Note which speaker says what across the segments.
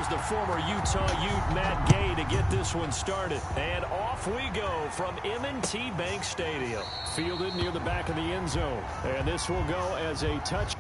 Speaker 1: here's the former Utah Ute Matt Gay to get this one started. And off we go from M&T Bank Stadium. Fielded near the back of the end zone. And this will go as a touch.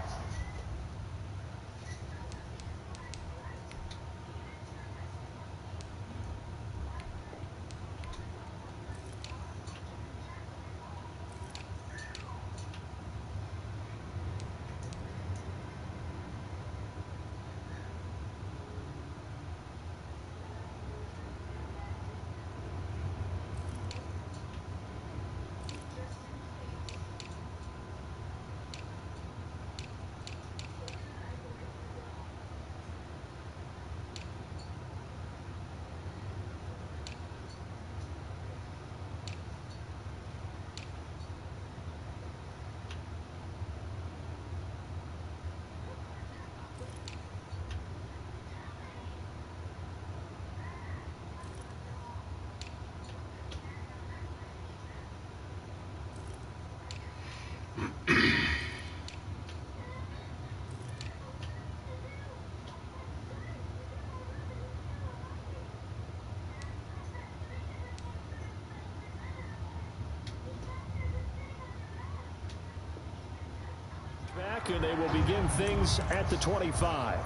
Speaker 1: Back, and they will begin things at the 25.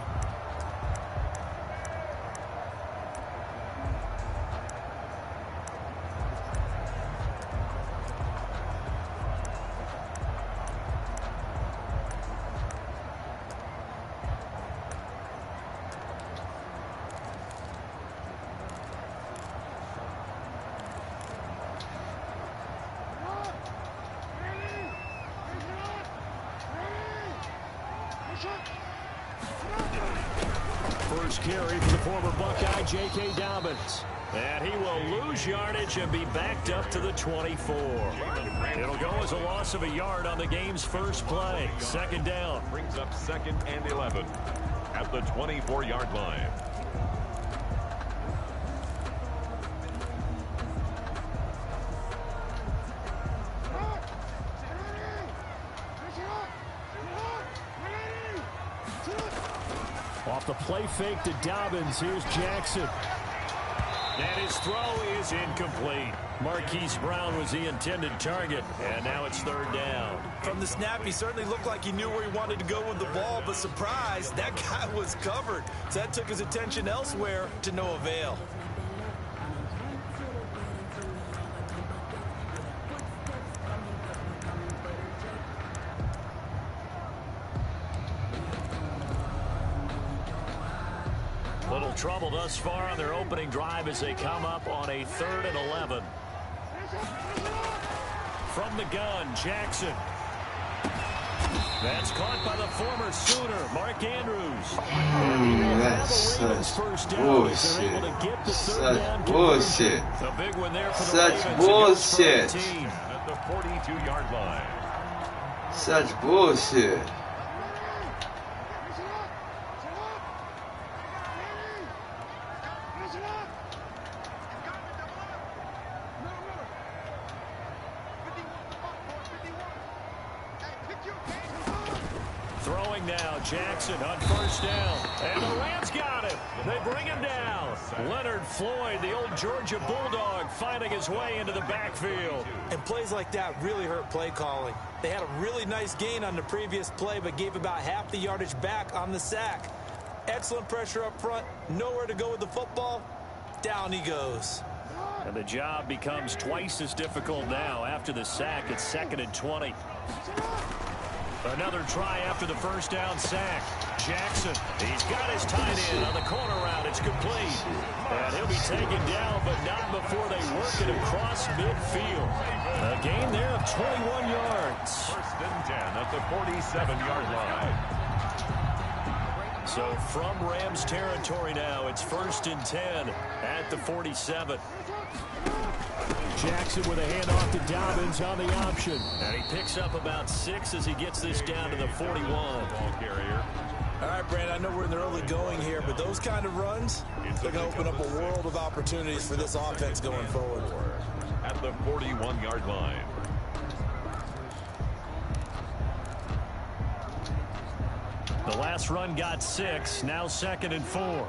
Speaker 1: First carry for the former Buckeye, J.K. Dobbins. And he will lose yardage and be backed up to the 24. It'll go as a loss of a yard on the game's first play. Second down.
Speaker 2: Brings up 2nd and 11 at the 24-yard line.
Speaker 1: Off the play fake to Dobbins. Here's Jackson. And his throw is incomplete. Marquise Brown was the intended target. And now it's third down.
Speaker 3: From the snap, he certainly looked like he knew where he wanted to go with the ball. But surprise, that guy was covered. So that took his attention elsewhere to no avail.
Speaker 1: Little trouble thus far on their opening drive as they come up on a 3rd and 11. From the gun, Jackson. That's caught by the former Sooner, Mark Andrews.
Speaker 4: That's such bullshit. Such bullshit.
Speaker 1: A big one there for the
Speaker 4: Such bullshit.
Speaker 2: At the 42-yard line.
Speaker 4: Such bullshit.
Speaker 1: Throwing now, Jackson on first down. And the Rams got him. They bring him down. Leonard Floyd, the old Georgia Bulldog, finding his way into the backfield.
Speaker 3: And plays like that really hurt play calling. They had a really nice gain on the previous play, but gave about half the yardage back on the sack. Excellent pressure up front. Nowhere to go with the football. Down he goes.
Speaker 1: And the job becomes twice as difficult now after the sack. It's 2nd and 20. Another try after the first down sack. Jackson, he's got his tight end on the corner route. It's complete. And he'll be taken down, but not before they work it across midfield. A gain there of 21 yards.
Speaker 2: 1st and 10 at the 47-yard line.
Speaker 1: So from Rams territory now, it's 1st and 10 at the 47. Jackson with a handoff to Dobbins on the option. And he picks up about 6 as he gets this down to the 41.
Speaker 2: Ball carrier.
Speaker 3: All right, Brand, I know we're in the early going here, but those kind of runs, they're going to open up a world of opportunities for this offense going forward.
Speaker 2: At the 41-yard line.
Speaker 1: The last run got 6, now 2nd and 4.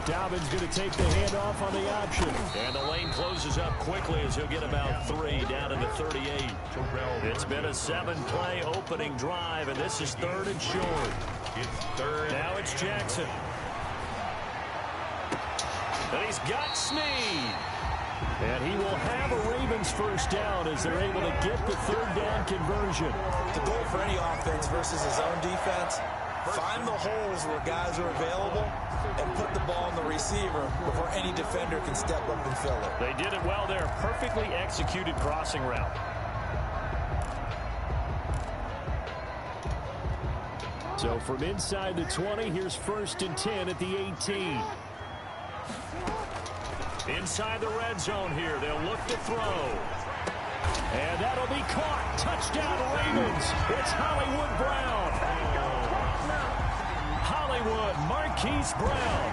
Speaker 1: Dobbins going to take the handoff on the option. And the lane closes up quickly as he'll get about 3 down to the 38. It's been a 7-play opening drive, and this is 3rd and short.
Speaker 2: It's 3rd.
Speaker 1: Now it's Jackson. And he's got Snead. And he will have a Ravens first down as they're able to get the 3rd down conversion.
Speaker 3: The goal for any offense versus his own defense, find the holes where guys are available and put the ball in the receiver before any defender can step up and fill it.
Speaker 1: They did it well there. Perfectly executed crossing route. So from inside the 20, here's 1st and 10 at the 18. Inside the red zone here, they'll look to throw. And that'll be caught. Touchdown Ravens. It's Hollywood Brown. Hollywood, Marquise Brown,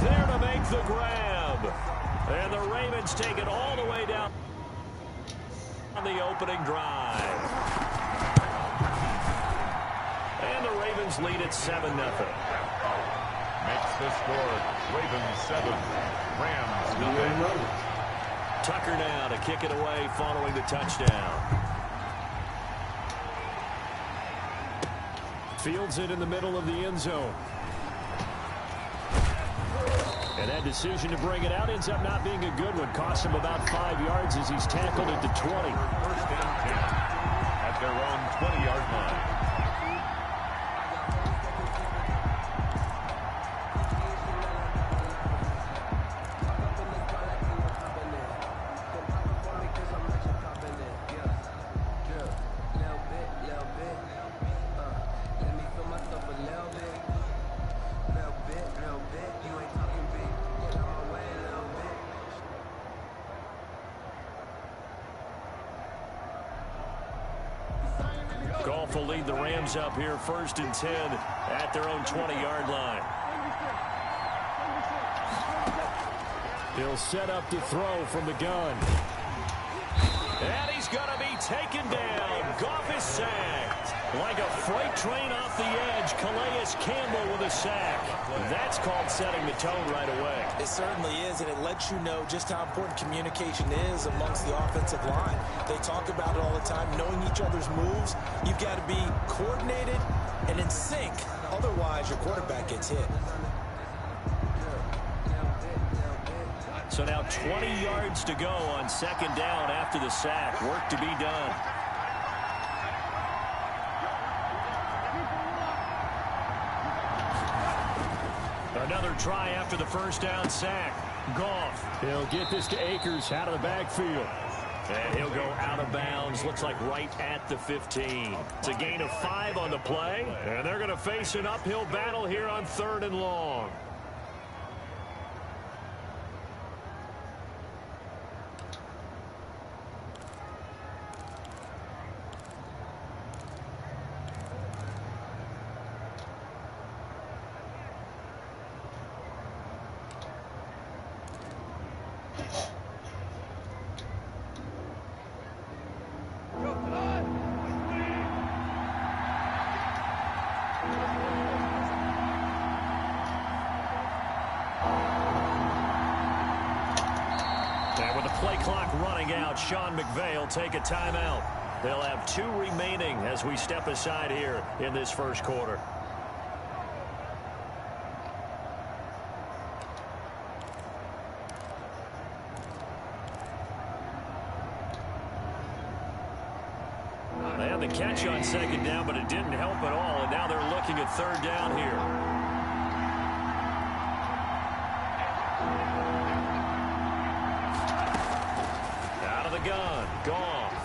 Speaker 1: there to make the grab. And the Ravens take it all the way down on the opening drive. And the Ravens lead at 7-0.
Speaker 2: Makes the score. Ravens 7, Rams 9.
Speaker 1: Tucker now to kick it away following the touchdown. Fields it in the middle of the end zone. And that decision to bring it out ends up not being a good one. Cost him about 5 yards as he's tackled at the 20.
Speaker 2: 1st and 10 at their own 20-yard line.
Speaker 1: Goff will lead the Rams up here 1st and 10 at their own 20-yard line. He'll set up to throw from the gun. And he's going to be taken down. Goff is sacked. Like a freight train off the edge, Calais Campbell with a sack. That's called setting the tone right away.
Speaker 3: It certainly is, and it lets you know just how important communication is amongst the offensive line. They talk about it all the time, knowing each other's moves. You've got to be coordinated and in sync. Otherwise, your quarterback gets hit.
Speaker 1: So now 20 yards to go on 2nd down after the sack. Work to be done. Another try after the 1st down sack. Goff. He'll get this to Akers out of the backfield. And he'll go out of bounds. Looks like right at the 15. It's a gain of 5 on the play. And they're going to face an uphill battle here on 3rd and long. Play clock running out. Sean McVay will take a timeout. They'll have 2 remaining as we step aside here in this 1st quarter. They had the catch on 2nd down, but it didn't help at all, and now they're looking at 3rd down here. Gun, Goff.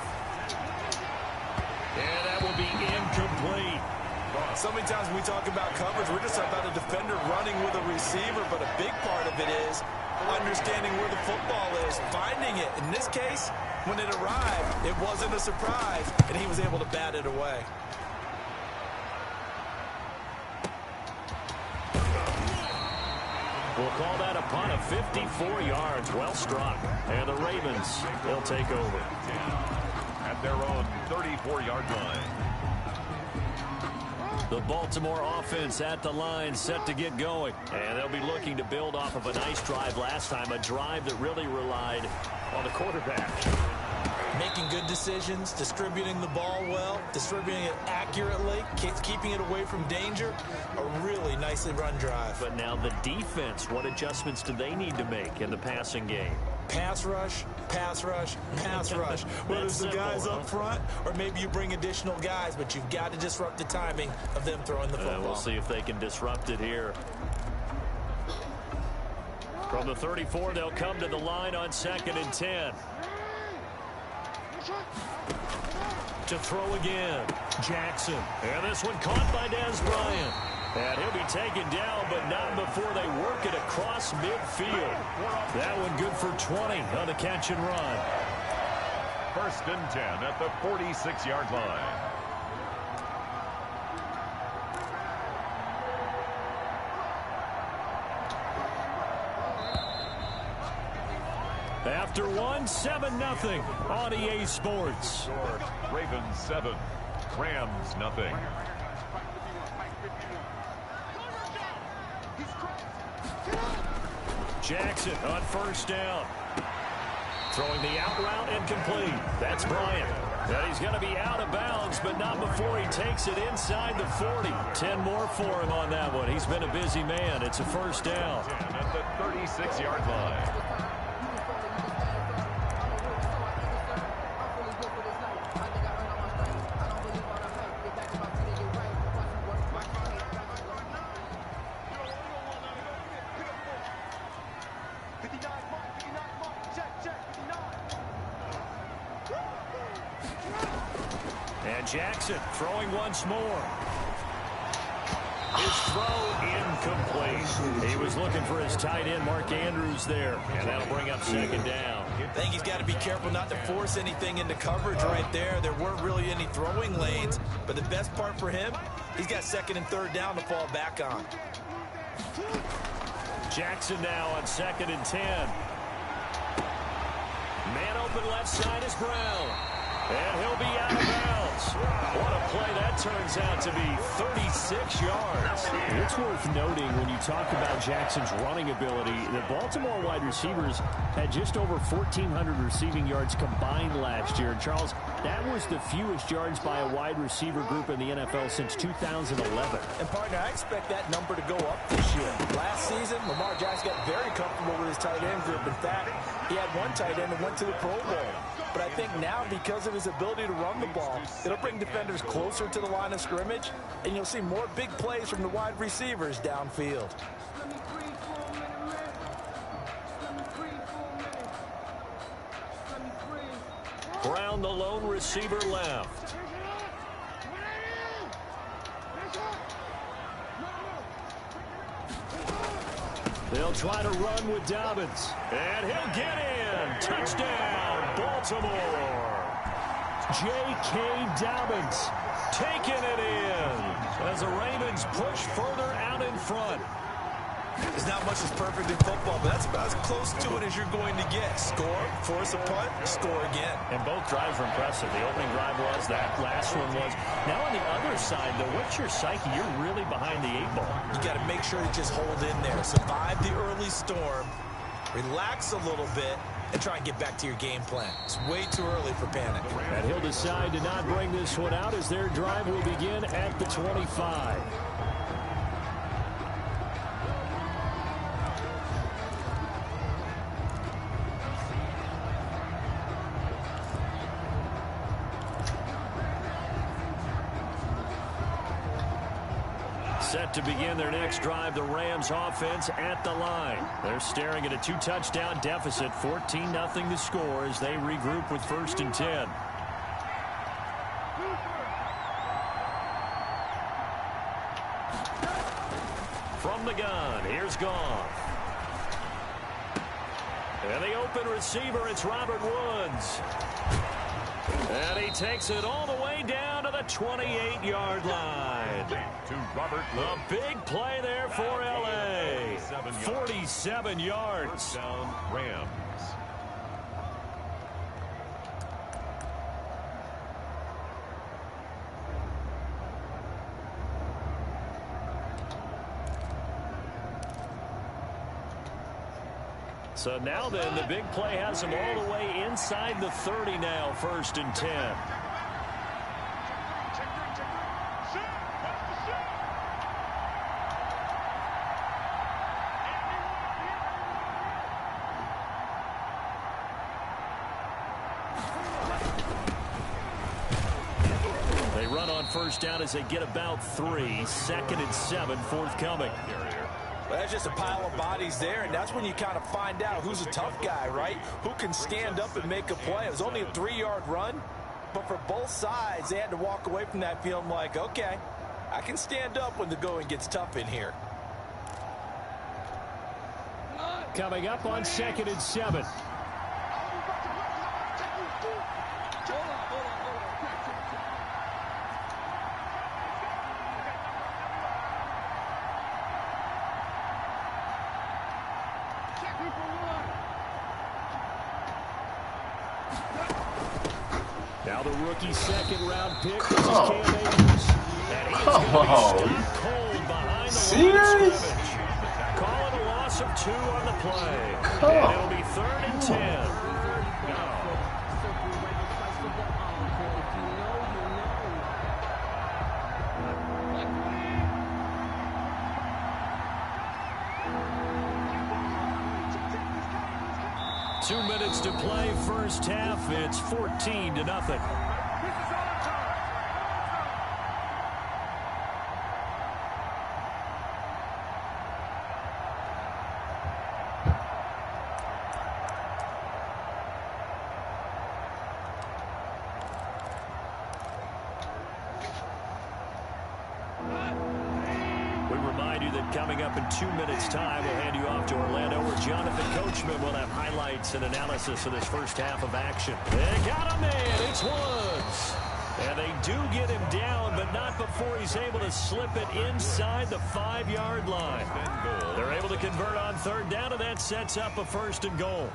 Speaker 1: And that will be incomplete.
Speaker 3: So many times when we talk about coverage, we're just about a defender running with a receiver, but a big part of it is understanding where the football is, finding it. In this case, when it arrived, it wasn't a surprise, and he was able to bat it away.
Speaker 1: We'll call that a punt of 54 yards. Well struck. And the Ravens, they'll take over.
Speaker 2: At their own 34-yard line.
Speaker 1: The Baltimore offense at the line, set to get going. And they'll be looking to build off of a nice drive last time, a drive that really relied on the quarterback.
Speaker 3: Making good decisions, distributing the ball well, distributing it accurately, keeping it away from danger. A really nicely run drive.
Speaker 1: But now the defense, what adjustments do they need to make in the passing game?
Speaker 3: Pass rush, pass rush, pass rush. Whether it's the guys up front or maybe you bring additional guys, but you've got to disrupt the timing of them throwing the football.
Speaker 1: We'll see if they can disrupt it here. From the 34, they'll come to the line on 2nd and 10. To throw again, Jackson. And this one caught by Dez Bryant. And he'll be taken down, but not before they work it across midfield. That one good for 20 on the catch and run.
Speaker 2: 1st and 10 at the 46-yard line.
Speaker 1: After one, 7-0 on EA Sports.
Speaker 2: Ravens 7, Rams nothing.
Speaker 1: Jackson on 1st down. Throwing the out route incomplete. That's Bryant. And he's going to be out of bounds, but not before he takes it inside the 40. 10 more for him on that one. He's been a busy man. It's a 1st down.
Speaker 2: At the 36-yard line.
Speaker 1: Jackson throwing once more. His throw incomplete. He was looking for his tight end, Mark Andrews, there. And that'll bring up 2nd down.
Speaker 3: I think he's got to be careful not to force anything into coverage right there. There weren't really any throwing lanes. But the best part for him, he's got 2nd and 3rd down to fall back on.
Speaker 1: Jackson now on 2nd and 10. Man open left side is Brown. And he'll be out of bounds. What a play that turns out to be, 36 yards.
Speaker 5: It's worth noting when you talk about Jackson's running ability, the Baltimore wide receivers had just over 1,400 receiving yards combined last year. And Charles, that was the fewest yards by a wide receiver group in the NFL since 2011.
Speaker 3: And partner, I expect that number to go up this year. Last season, Lamar Jackson got very comfortable with his tight end group. In fact, he had one tight end that went to the Pro Bowl. But I think now, because of his ability to run the ball, it'll bring defenders closer to the line of scrimmage, and you'll see more big plays from the wide receivers downfield.
Speaker 1: Brown, the lone receiver, left. They'll try to run with Dobbins. And he'll get in. Touchdown, Baltimore. J.K. Dobbins taking it in as the Ravens push further out in front.
Speaker 3: There's not much that's perfect in football, but that's about as close to it as you're going to get. Score, force a punt, score again.
Speaker 1: And both drives were impressive. The opening drive was, that last one was. Now on the other side, though, what's your psyche? You're really behind the 8 ball.
Speaker 3: You got to make sure you just hold in there. Survive the early storm, relax a little bit, and try and get back to your game plan. It's way too early for panic.
Speaker 5: And he'll decide to not bring this one out as their drive will begin at the 25.
Speaker 1: Set to begin their next drive, the Rams offense at the line. They're staring at a 2-touchdown deficit, 14-0 to score as they regroup with 1st and 10. From the gun, here's Goff. And the open receiver, it's Robert Woods. And he takes it all the way down to the 28-yard line.
Speaker 2: To Robert
Speaker 1: A big play there for L.A. 47 yards.
Speaker 2: Down Rams.
Speaker 1: So now then, the big play has them all the way inside the 30 now, 1st and 10. They run on 1st down as they get about 3. 2nd and 7 forthcoming.
Speaker 3: Well, that's just a pile of bodies there, and that's when you kind of find out who's a tough guy, right? Who can stand up and make a play. It was only a 3-yard run, but for both sides, they had to walk away from that feeling like, okay, I can stand up when the going gets tough in here.
Speaker 5: Coming up on 2nd and 7. Now the rookie 2nd-round pick. This is Cam Akers. And he is going to be stopped cold behind the line of scrimmage. Calling a loss of 2 on the play. And it'll be 3rd and 10. 2 minutes to play, 1st half. It's 14-0. Coming up in 2 minutes' time, we'll hand you off to Orlando, where Jonathan Coachman will have highlights and analysis of this 1st half of action. They got him in. It's Woods. And they do get him down, but not before he's able to slip it inside the 5-yard line. They're able to convert on 3rd down, and that sets up a 1st and goal.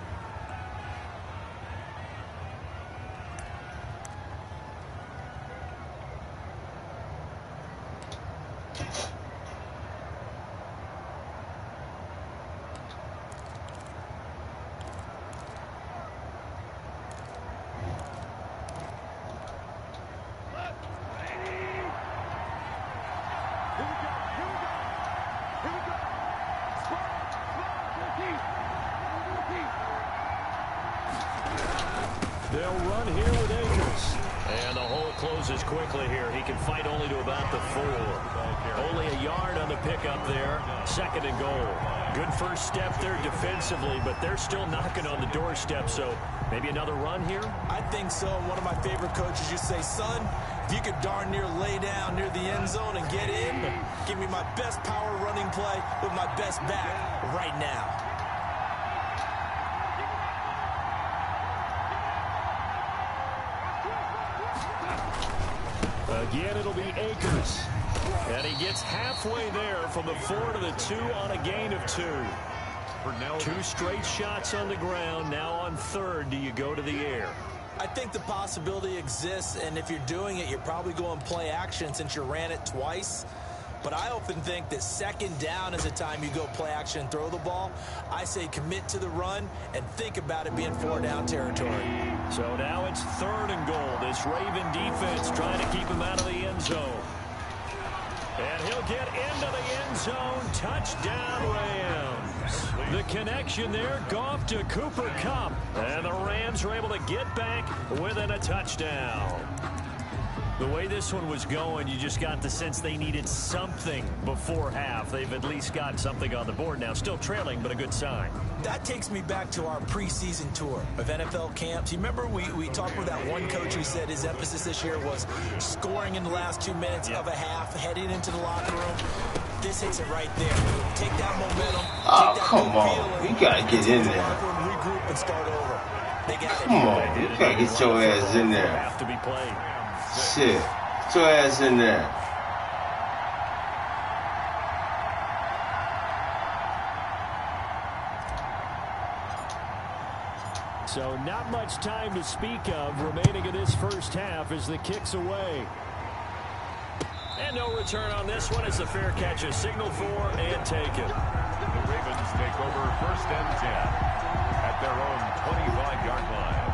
Speaker 5: They'll run here with Akers. And the hole closes quickly here. He can fight only to about the 4. Only a yard on the pickup there. 2nd and goal. Good first step there defensively, but they're still knocking on the doorstep, so maybe another run here?
Speaker 3: I think so. One of my favorite coaches used to say, son, if you could darn near lay down near the end zone and get in, give me my best power running play with my best back right now.
Speaker 5: Again, it'll be Akers.
Speaker 1: And he gets halfway there from the 4 to the 2 on a gain of 2. 2 straight shots on the ground. Now on 3rd, do you go to the air?
Speaker 3: I think the possibility exists, and if you're doing it, you're probably going play action since you ran it twice. But I often think that 2nd down is the time you go play action and throw the ball. I say commit to the run and think about it being 4-down territory.
Speaker 1: So now it's 3rd and goal. This Raven defense trying to keep him out of the end zone. And he'll get into the end zone. Touchdown, Rams. The connection there, Goff to Cooper Kupp. And the Rams are able to get back within a touchdown. The way this one was going, you just got the sense they needed something before half. They've at least got something on the board now. Still trailing, but a good sign.
Speaker 3: That takes me back to our preseason tour of NFL camps. You remember we talked with that one coach who said his emphasis this year was scoring in the last 2 minutes of a half, heading into the locker room. This hits it right there. Take that momentum.
Speaker 4: Oh, come on. You got to get in there.
Speaker 3: Regroup and start over. They got it.
Speaker 4: Come on. You got to get your ass in there.
Speaker 1: Have to be played.
Speaker 4: Shit. Get your ass in there.
Speaker 5: So not much time to speak of remaining in this 1st half as the kick's away.
Speaker 1: And no return on this one. It's a fair catch, a signal for, and take it.
Speaker 2: The Ravens take over 1st and 10 at their own 25-yard line.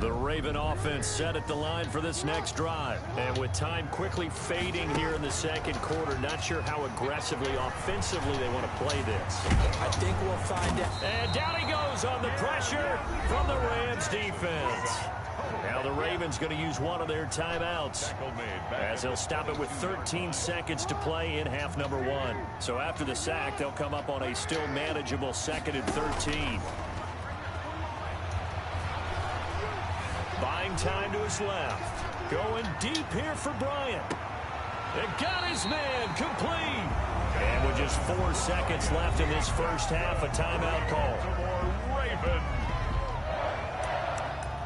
Speaker 1: The Raven offense set at the line for this next drive. And with time quickly fading here in the second quarter, not sure how aggressively, offensively they want to play this.
Speaker 3: I think we'll find out.
Speaker 1: And down he goes on the pressure from the Rams defense. Now the Ravens going to use one of their timeouts as they'll stop it with 13 seconds to play in half number 1. So after the sack, they'll come up on a still manageable 2nd and 13. Buying time to his left. Going deep here for Bryant. It got his man complete. And with just 4 seconds left in this first half, a timeout call.
Speaker 2: Raven.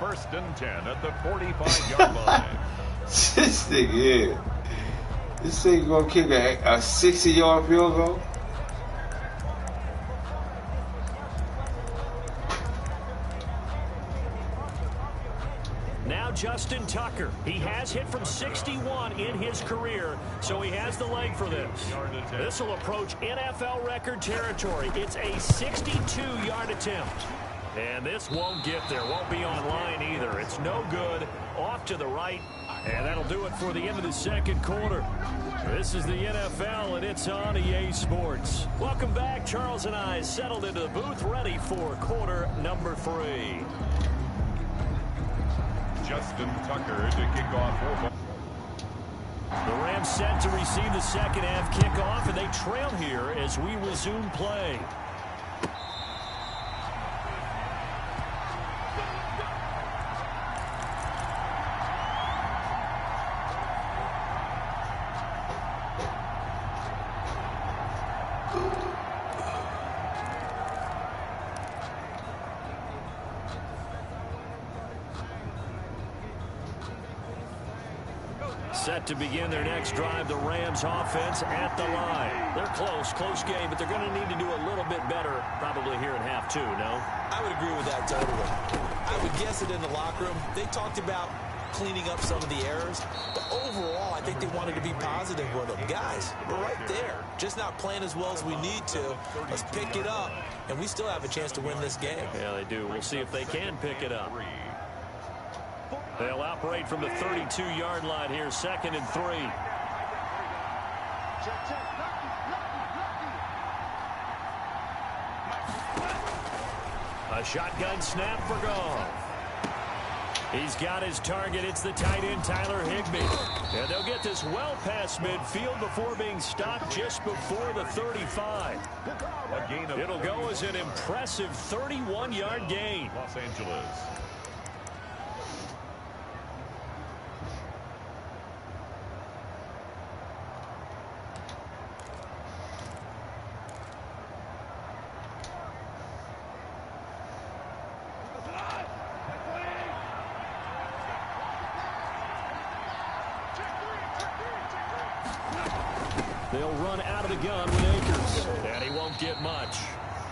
Speaker 2: 1st and 10 at the 45-yard line.
Speaker 4: This nigga here. This nigga gonna kick a 60-yard field goal?
Speaker 1: Now Justin Tucker. He has hit from 61 in his career, so he has the leg for this. This will approach NFL record territory. It's a 62-yard attempt. And this won't get there. Won't be online either. It's no good. Off to the right. And that'll do it for the end of the second quarter. This is the NFL, and it's on EA Sports. Welcome back. Charles and I settled into the booth, ready for quarter number 3.
Speaker 2: Justin Tucker to kick off.
Speaker 1: The Rams set to receive the second half kickoff, and they trail here as we resume play. Set to begin their next drive, the Rams offense at the line. They're close game, but they're going to need to do a little bit better probably here in half 2, no?
Speaker 3: I would agree with that totally. I would guess it in the locker room. They talked about cleaning up some of the errors, but overall, I think they wanted to be positive with them. Guys, we're right there. Just not playing as well as we need to. Let's pick it up, and we still have a chance to win this game.
Speaker 1: Yeah, they do. We'll see if they can pick it up. They'll operate from the 32-yard line here, 2nd and 3. A shotgun snap for Goff. He's got his target. It's the tight end, Tyler Higbee. And they'll get this well past midfield before being stopped just before the 35. It'll go as an impressive 31-yard gain.
Speaker 2: Los Angeles.
Speaker 1: They'll run out of the gun with Akers. And he won't get much.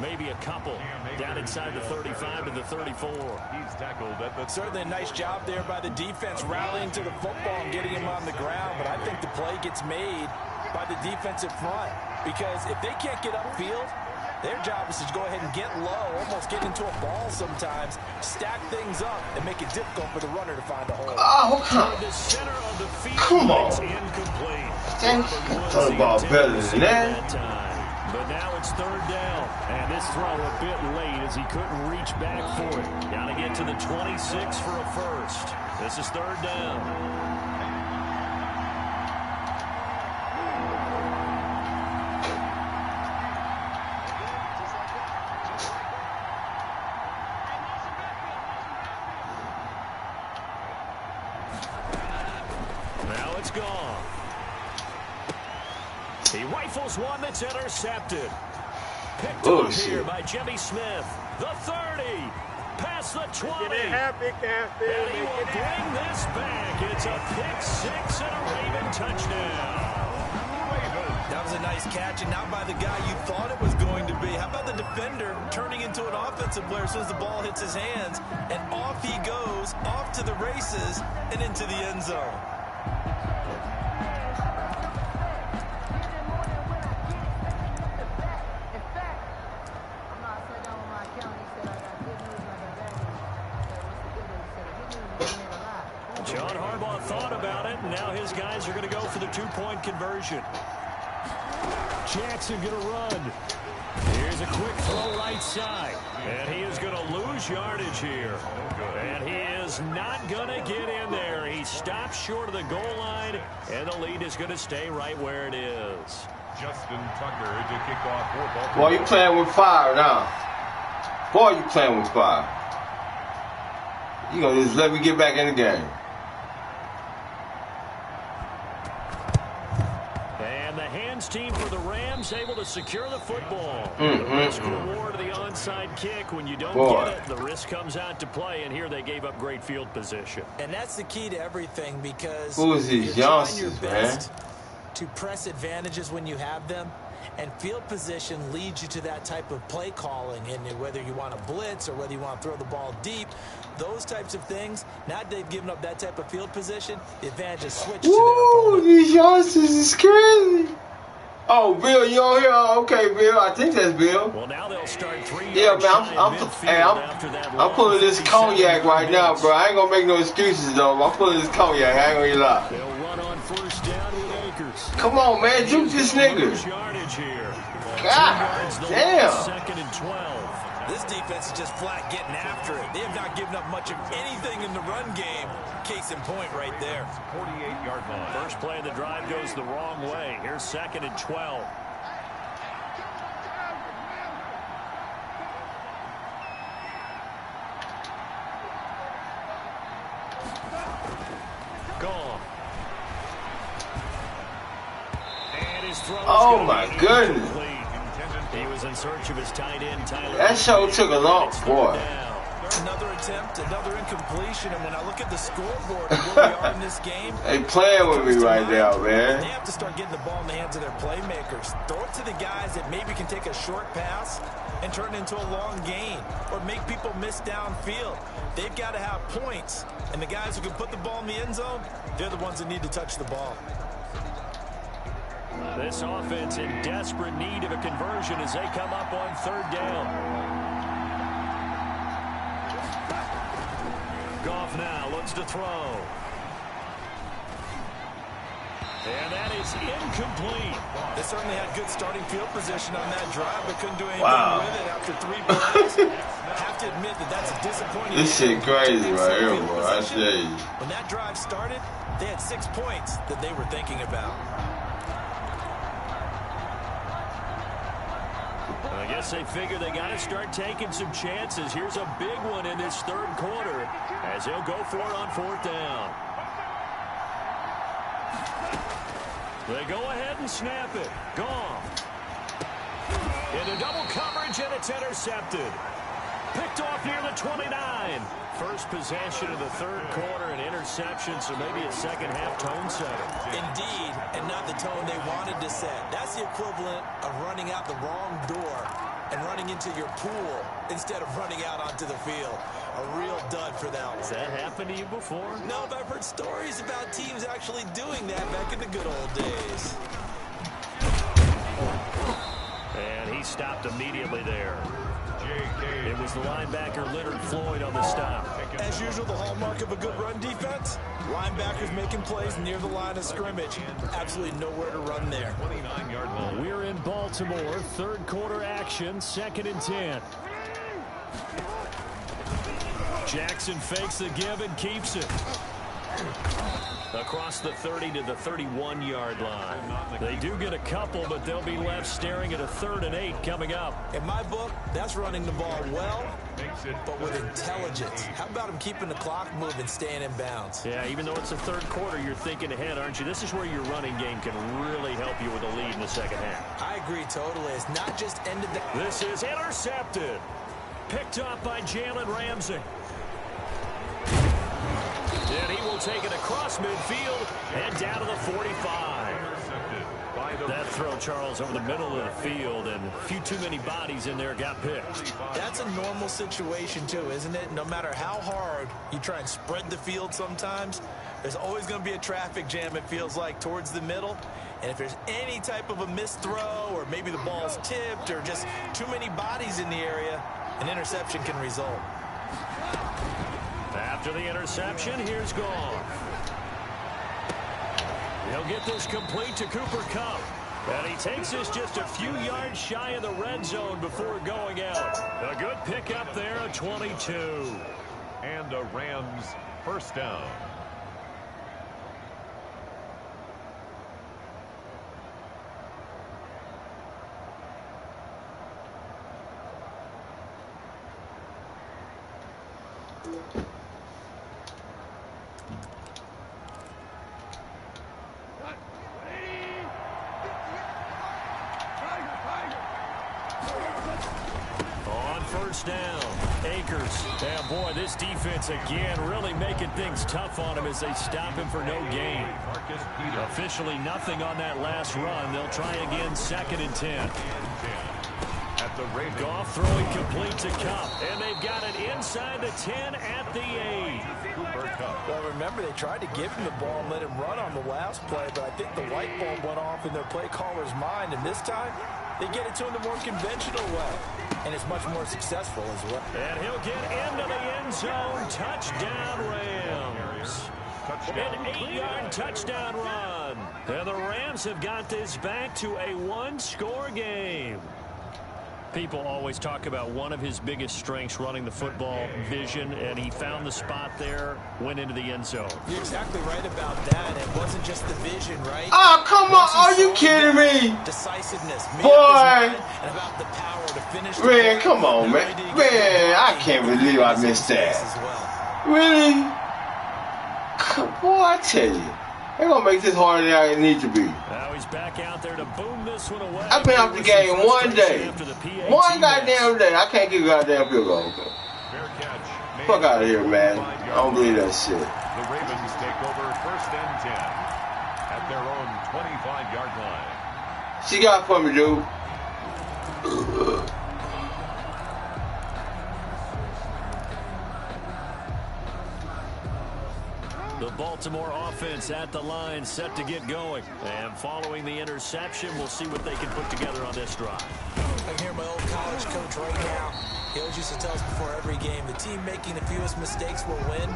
Speaker 1: Maybe a couple. Down inside the 35 to the 34.
Speaker 2: He's tackled at the...
Speaker 3: Certainly a nice job there by the defense rallying to the football and getting him on the ground. But I think the play gets made by the defensive front. Because if they can't get upfield, their job is to go ahead and get low, almost get into a ball sometimes, stack things up, and make it difficult for the runner to find a hole.
Speaker 4: Oh, come on.
Speaker 1: Incomplete.
Speaker 4: I thought about better than that.
Speaker 1: But now it's 3rd down. And this throw a bit late as he couldn't reach back for it. Got to get to the 26 for a first. This is 3rd down. Now it's gone. He rifles one that's intercepted. Picked up here by Jimmy Smith. The 30. Past the 20. And he will bring this back. It's a pick 6 and a Raven touchdown.
Speaker 3: That was a nice catch, and not by the guy you thought it was going to be. How about the defender turning into an offensive player as soon as the ball hits his hands, and off he goes, off to the races, and into the end zone.
Speaker 1: John Harbaugh thought about it, and now his guys are going to go for the two-point conversion. Jackson going to run. Here's a quick throw right side. And he is going to lose yardage here. And he is not going to get in there. He stops short of the goal line, and the lead is going to stay right where it is.
Speaker 2: Justin Tucker to kick off for Baltimore.
Speaker 4: Boy, you playing with fire now. Boy, you playing with fire. You gonna just let me get back in the game.
Speaker 1: And the hands team for the Rams able to secure the football. The risk reward of the onside kick. When you don't get it, the risk comes out to play, and here they gave up great field position.
Speaker 3: And that's the key to everything, because
Speaker 4: who is these youngsters, man?
Speaker 3: To press advantages when you have them, and field position leads you to that type of play calling. And whether you want to blitz or whether you want to throw the ball deep, those types of things, now that they've given up that type of field position, the advantage is switched to their opponent.
Speaker 4: These youngsters is crazy. Oh, Bill, you on here? Okay, Bill. I think that's Bill.
Speaker 1: Well, now they'll start 3
Speaker 4: Yeah,
Speaker 1: yards
Speaker 4: man, I'm pulling this cognac right now, bro. I ain't gonna make no excuses though. I'm pulling this cognac. I ain't gonna lie.
Speaker 1: They'll run on first down with Akers.
Speaker 4: Come on, man, juke this nigga.
Speaker 1: Yardage here.
Speaker 4: God damn.
Speaker 1: Second and 12.
Speaker 3: This defense is just flat getting after it. They have not given up much of anything in the run game. Case in point right there.
Speaker 2: 48-yard line.
Speaker 1: First play of the drive goes the wrong way. Here's second and 12. Gone. And his throw.
Speaker 4: Oh my goodness.
Speaker 1: He was in search of his tight end, Tyler.
Speaker 4: That show took a long boy.
Speaker 3: Another attempt, another incompletion, and when I look at the scoreboard and where we are in this game,
Speaker 4: they playing with me right now, man.
Speaker 3: They have to start getting the ball in the hands of their playmakers. Throw it to the guys that maybe can take a short pass and turn it into a long gain, or make people miss downfield. They've got to have points, and the guys who can put the ball in the end zone, they're the ones that need to touch the ball.
Speaker 1: This offense in desperate need of a conversion as they come up on third down. Goff now looks to throw. And that is incomplete.
Speaker 3: They certainly had good starting field position on that drive, but couldn't do anything with it after 3 plays. Have to admit that that's a disappointing.
Speaker 4: This shit crazy right here, boy. I tell you.
Speaker 3: When that drive started, they had 6 points that they were thinking about.
Speaker 1: I guess they figure they got to start taking some chances. Here's a big one in this third quarter as he'll go for it on fourth down. They go ahead and snap it. Gone. Into double coverage, and it's intercepted. Picked off near the 29. First possession of the third quarter, an interception, so maybe a second-half tone setter.
Speaker 3: Indeed, and not the tone they wanted to set. That's the equivalent of running out the wrong door and running into your pool instead of running out onto the field. A real dud for that one.
Speaker 1: Has that happened to you before?
Speaker 3: No, but I've heard stories about teams actually doing that back in the good old days.
Speaker 1: And he stopped immediately there. It was the linebacker Leonard Floyd on the stop.
Speaker 3: As usual, the hallmark of a good run defense, linebackers making plays near the line of scrimmage. Absolutely nowhere to run there.
Speaker 2: 29-yard line.
Speaker 1: We're in Baltimore, third quarter action, second and 10. Jackson fakes the give and keeps it. Across the 30 to the 31-yard line. They do get a couple, but they'll be left staring at a 3rd and 8 coming up.
Speaker 3: In my book, that's running the ball well, but with intelligence. How about him keeping the clock moving, staying in bounds?
Speaker 1: Yeah, even though it's the third quarter, you're thinking ahead, aren't you? This is where your running game can really help you with a lead in the second half.
Speaker 3: I agree totally. It's not just ended the...
Speaker 1: This is intercepted. Picked up by Jalen Ramsey. And he will take it across midfield and down to the 45.
Speaker 2: Intercepted by
Speaker 5: That throw, Charles, over the middle of the field, and a few too many bodies in there got picked.
Speaker 3: That's a normal situation, too, isn't it? No matter how hard you try and spread the field sometimes, there's always going to be a traffic jam, it feels like, towards the middle. And if there's any type of a missed throw, or maybe the ball's tipped, or just too many bodies in the area, an interception can result.
Speaker 5: After the interception, here's Goff. He'll get this complete to Cooper Kupp. And he takes this just a few yards shy of the red zone before going out. A good pickup there, a 22.
Speaker 2: And a Rams first down.
Speaker 5: Down. Akers. And boy, this defense again really making things tough on him as they stop him for no gain. Officially nothing on that last run. They'll try again, 2nd and 10. Goff throwing complete to Kupp. And they've got it inside the 10 at the 8.
Speaker 3: Well, remember, they tried to give him the ball and let him run on the last play, but I think the light bulb went off in their play caller's mind, and this time they get it to him the more conventional way. And it's much more successful as well.
Speaker 5: And he'll get into the end zone. Touchdown, Rams. An 8-yard touchdown run. And the Rams have got this back to a 1-score game. People always talk about one of his biggest strengths, running the football, vision, and he found the spot there, went into the end zone.
Speaker 3: You're exactly right about that. It wasn't just the vision, right?
Speaker 4: Oh, come on. Are you kidding me?
Speaker 3: Decisiveness.
Speaker 4: Boy.
Speaker 3: And about the power to finish.
Speaker 4: Man, come on, man. Man, I can't believe I missed that. Really? Boy, I tell you. They're going to make this harder than it needs to be.
Speaker 5: Now he's back out there to boom this one away.
Speaker 4: I've been out the game one day. One goddamn day. I can't get a goddamn field goal. Fuck out of here, man. I don't believe that shit.
Speaker 2: The Ravens take over 1st and 10 at their own 25-yard line.
Speaker 4: She got it for me, dude.
Speaker 5: The Baltimore offense at the line, set to get going. And following the interception, we'll see what they can put together on this drive.
Speaker 3: I can hear my old college coach right now. He always used to tell us before every game, the team making the fewest mistakes will win.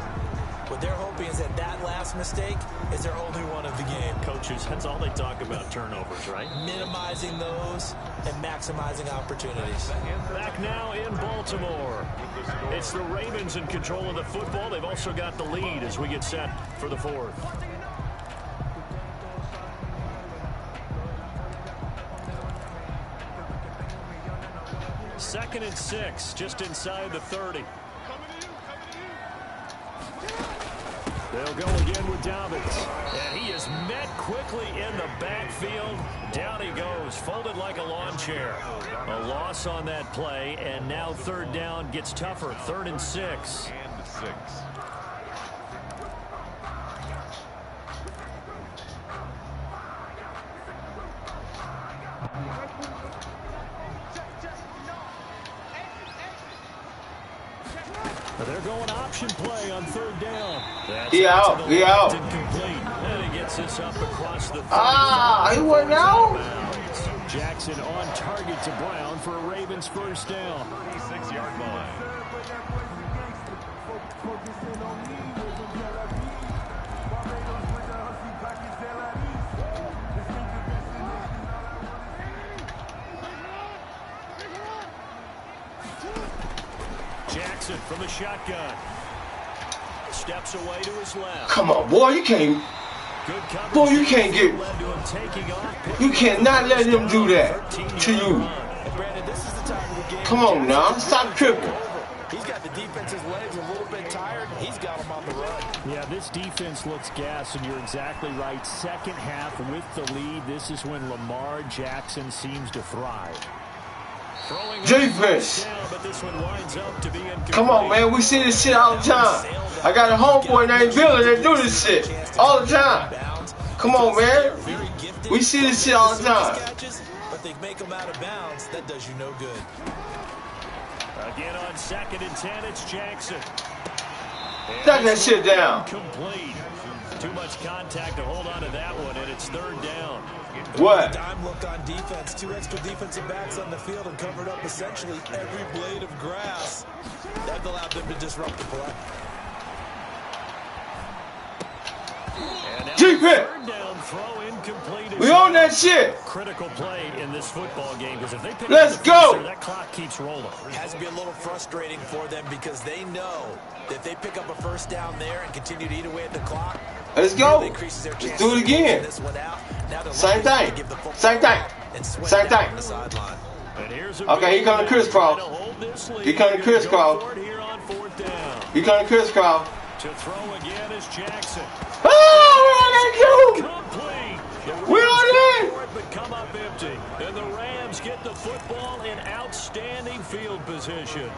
Speaker 3: What they're hoping is that that last mistake is their only one of the game.
Speaker 5: Coaches, that's all they talk about, turnovers, right?
Speaker 3: Minimizing those and maximizing opportunities.
Speaker 5: Back now in Baltimore. It's the Ravens in control of the football. They've also got the lead as we get set for the 4th. Second and 6, just inside the 30. They'll go again with Dobbins. And he is met quickly in the backfield. Down he goes, folded like a lawn chair. A loss on that play, and now 3rd down gets tougher. 3rd and 6.
Speaker 2: And 6.
Speaker 5: They're going option play on 3rd down. That's
Speaker 4: He out. He out.
Speaker 5: And he gets this up across the 30.
Speaker 4: He went out.
Speaker 5: Jackson on target to Brown for a Ravens first down.
Speaker 2: 36-yard line.
Speaker 5: Jackson from the shotgun. Steps away to his left.
Speaker 4: Come on, boy, you can't. Boy, you can't get. You cannot let him do that to you. Come on now, stop tripping.
Speaker 3: He's got the defense's legs a little bit tired. He's got them on the run.
Speaker 5: Yeah, this defense looks gassed, and you're exactly right. Second half with the lead, this is when Lamar Jackson seems to thrive.
Speaker 4: Defense. Come on, man. We see this shit all the time. I got a homeboy named Billy that do this shit all the time. Come on, man. We see this shit all the time.
Speaker 3: But they make them out of bounds. That does you no good.
Speaker 1: Again on 2nd and 10, it's Jackson.
Speaker 4: Knock that shit down.
Speaker 1: Complete. Too much contact to hold on to that one, and it's 3rd down.
Speaker 4: What?
Speaker 3: Dime look on defense. 2 extra defensive backs on the field and covered up essentially every blade of grass. That allowed them to disrupt the play.
Speaker 4: Deep hit. We own that shit.
Speaker 1: Critical play in this football game because if they pick
Speaker 4: Let's
Speaker 1: up
Speaker 4: go.
Speaker 1: First, that clock keeps rolling.
Speaker 3: It has to be a little frustrating for them because they know that if they pick up a 1st down there and continue to eat away at the clock,
Speaker 4: let's go.
Speaker 3: Let's
Speaker 4: do it again. Same thing. Same thing. Same thing. Okay, here comes the crisscross. Here comes the crisscross. Here comes the crisscross.
Speaker 1: To throw again is Jackson.
Speaker 4: Oh, we're on it.
Speaker 1: But come up empty. And the Rams get the football in outstanding field position.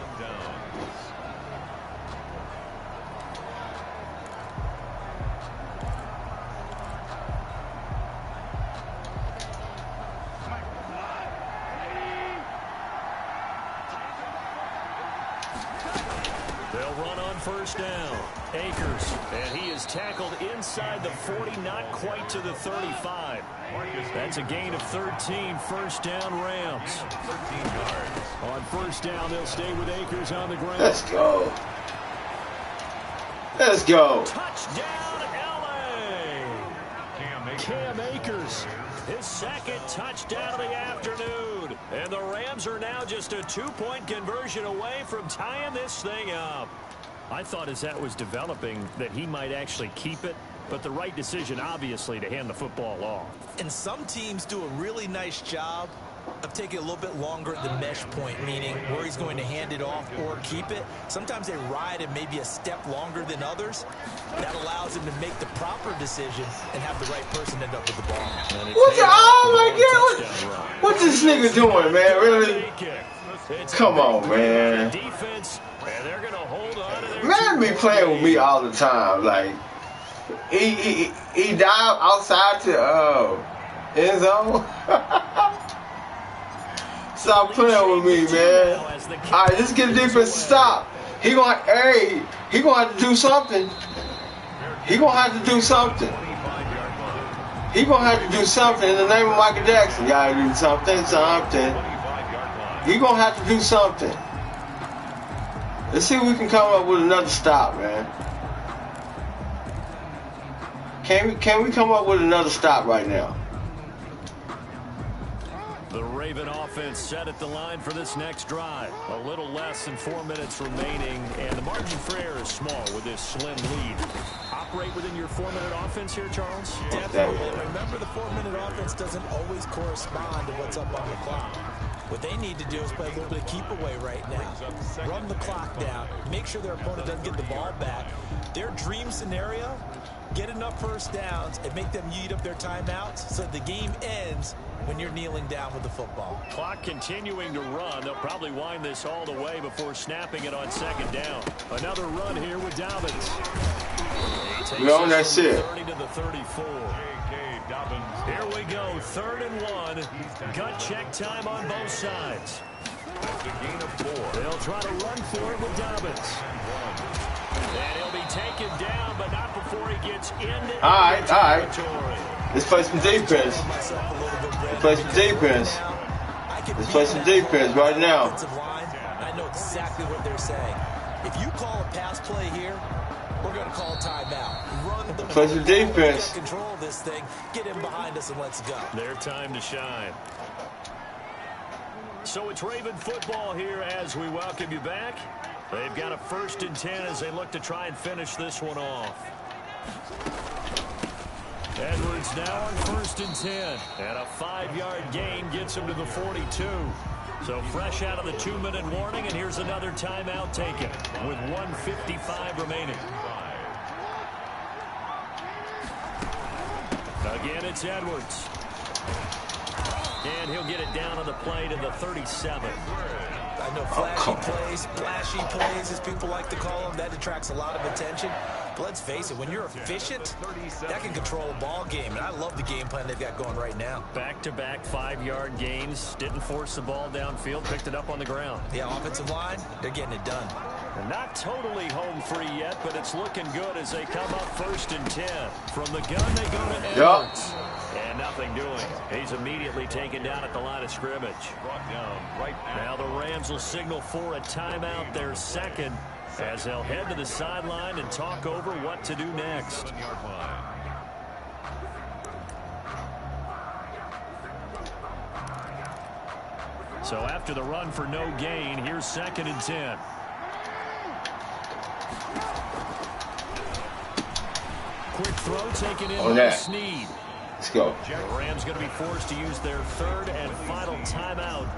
Speaker 1: They'll run on 1st down. Akers, and he is tackled inside the 40, not quite to the 35. That's a gain of 13, 1st down Rams. 13 yards. On 1st down, they'll stay with Akers on the ground.
Speaker 4: Let's go. Let's go.
Speaker 1: Touchdown, L.A. Cam Akers, his 2nd touchdown of the afternoon. And the Rams are now just a 2-point conversion away from tying this thing up. I thought as that was developing that he might actually keep it, but the right decision, obviously, to hand the football off.
Speaker 3: And some teams do a really nice job of taking a little bit longer at the mesh point, meaning where he's going to hand it off or keep it. Sometimes they ride it maybe a step longer than others. That allows him to make the proper decision and have the right person end up with the ball.
Speaker 4: Oh, my God. What's this nigga doing, man? Really? Come on, man. Man be playing with me all the time. Like, he dived outside to end zone. Stop playing with me, man. All right, let's get the defense to stop. He gonna have to do something. He gonna have to do something. He gonna have to do something in the name of Michael Jackson. Gotta do something. He gonna have to do something. Let's see if we can come up with another stop, man. Can we come up with another stop right now?
Speaker 1: The Raven offense set at the line for this next drive. A little less than 4 minutes remaining, and the margin for error is small with this slim lead. Operate within your 4-minute offense here, Charles?
Speaker 3: Definitely. Remember, the 4-minute offense doesn't always correspond to what's up on the clock. What they need to do is play a little bit of keep away right now. Run the clock down. Make sure their opponent doesn't get the ball back. Their dream scenario, get enough 1st downs and make them eat up their timeouts so the game ends when you're kneeling down with the football.
Speaker 1: Clock continuing to run. They'll probably wind this all the way before snapping it on 2nd down. Another run here with Dobbins.
Speaker 4: We own that shit.
Speaker 1: 30 to the 34. Here we go, 3rd and 1. Gut check time on both sides.
Speaker 2: That's a gain of 4.
Speaker 1: They'll try to run for it with Dobbins. And he'll be taken down, but not before he gets into territory.
Speaker 4: Let's play some defense. Let's play some defense. Let's play some defense right now.
Speaker 3: I know exactly what they're saying. If you call a pass play here, we're going to call a timeout. Run the
Speaker 4: play some defense.
Speaker 3: Control this thing. Get him behind us and let's go.
Speaker 1: Their time to shine. So it's Raven football here as we welcome you back. They've got a 1st and 10 as they look to try and finish this one off. Edwards now on 1st and 10. And a 5-yard gain gets him to the 42. So fresh out of the 2-minute warning, and here's another timeout taken with 1:55 remaining. Again, it's Edwards. And he'll get it down on the play to the 37.
Speaker 3: I I know flashy plays, flashy plays, as people like to call them, that attracts a lot of attention. But let's face it, when you're efficient, that can control a ball game. And I love the game plan they've got going right now.
Speaker 5: Back-to-back 5-yard gains. Didn't force the ball downfield. Picked it up on the ground.
Speaker 3: Yeah, offensive line, they're getting it done.
Speaker 5: They're not totally home free yet, but it's looking good as they come up 1st and 10. From the gun, they go to Edwards. And nothing doing. He's immediately taken down at the line of scrimmage.
Speaker 2: Brought down right
Speaker 5: now the Rams will signal for a timeout, their second, as they'll head to the sideline and talk over what to do next.
Speaker 2: 7-yard line.
Speaker 5: So after the run for no gain, here's 2nd and 10. Quick throw taken in by Snead.
Speaker 4: Let's go.
Speaker 5: The Rams going to be forced to use their 3rd and final timeout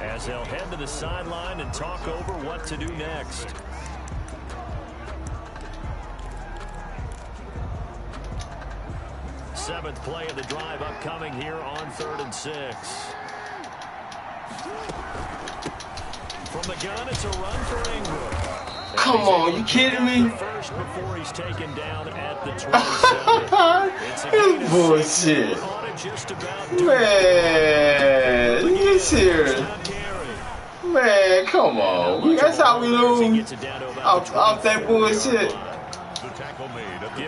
Speaker 5: as they'll head to the sideline and talk over what to do next. Seventh play of the drive upcoming here on 3rd and 6. From the gun, it's a run for Ingram.
Speaker 4: Come on, you kidding me?
Speaker 5: First before he's taken down at the 27.
Speaker 4: It's bullshit. Man, you serious? Man, come on. That's how we lose. Off that bullshit.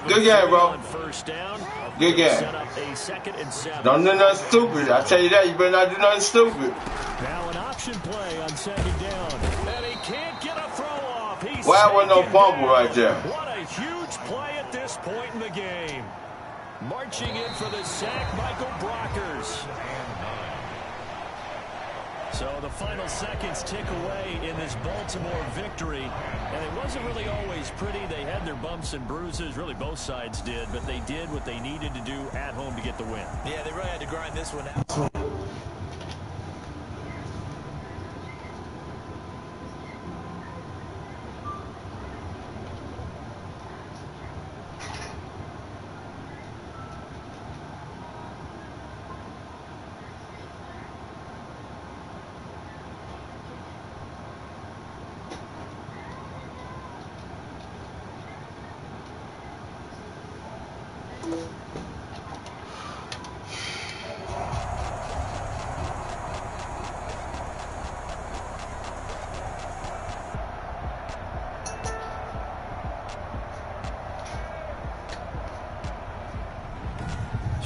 Speaker 4: Good game, bro. Good game. Don't do nothing stupid. I tell you that. You better not do nothing stupid.
Speaker 5: Now an option play on 2nd down. And he can't get a throw off.
Speaker 4: Why wasn't no fumble right there?
Speaker 5: What a huge play at this point in the game. Marching in for the sack, Michael Brockers. So the final seconds tick away in this Baltimore victory. And it wasn't really always pretty. They had their bumps and bruises. Really, both sides did. But they did what they needed to do at home to get the win.
Speaker 3: Yeah, they really had to grind this one out.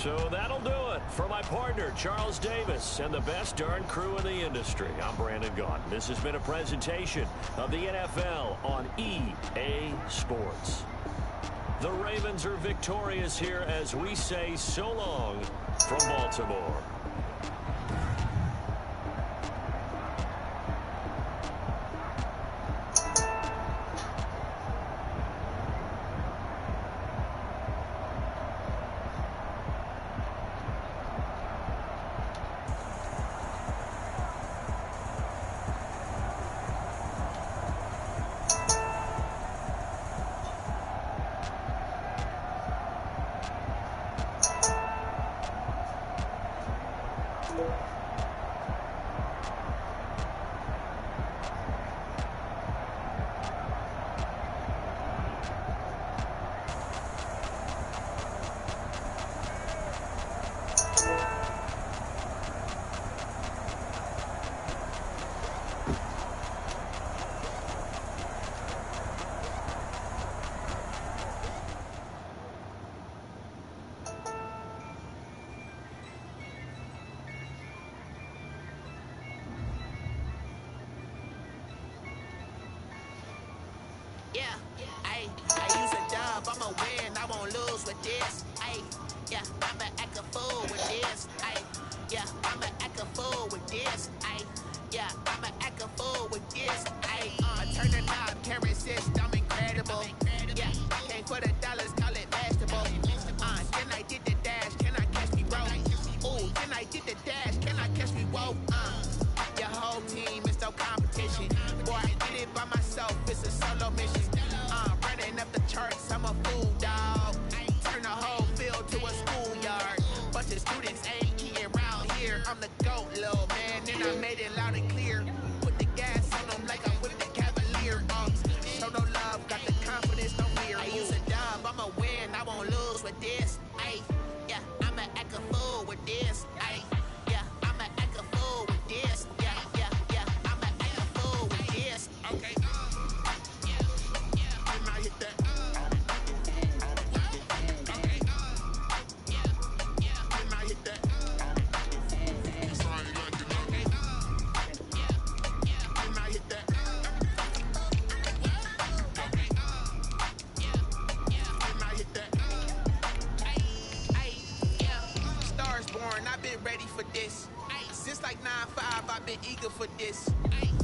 Speaker 5: So that'll do it for my partner, Charles Davis, and the best darn crew in the industry. I'm Brandon Gaughan. This has been a presentation of the NFL on EA Sports. The Ravens are victorious here as we say so long from Baltimore.
Speaker 6: I'm the GOAT, little man, and I made it loud and clear. Put the gas been eager for this.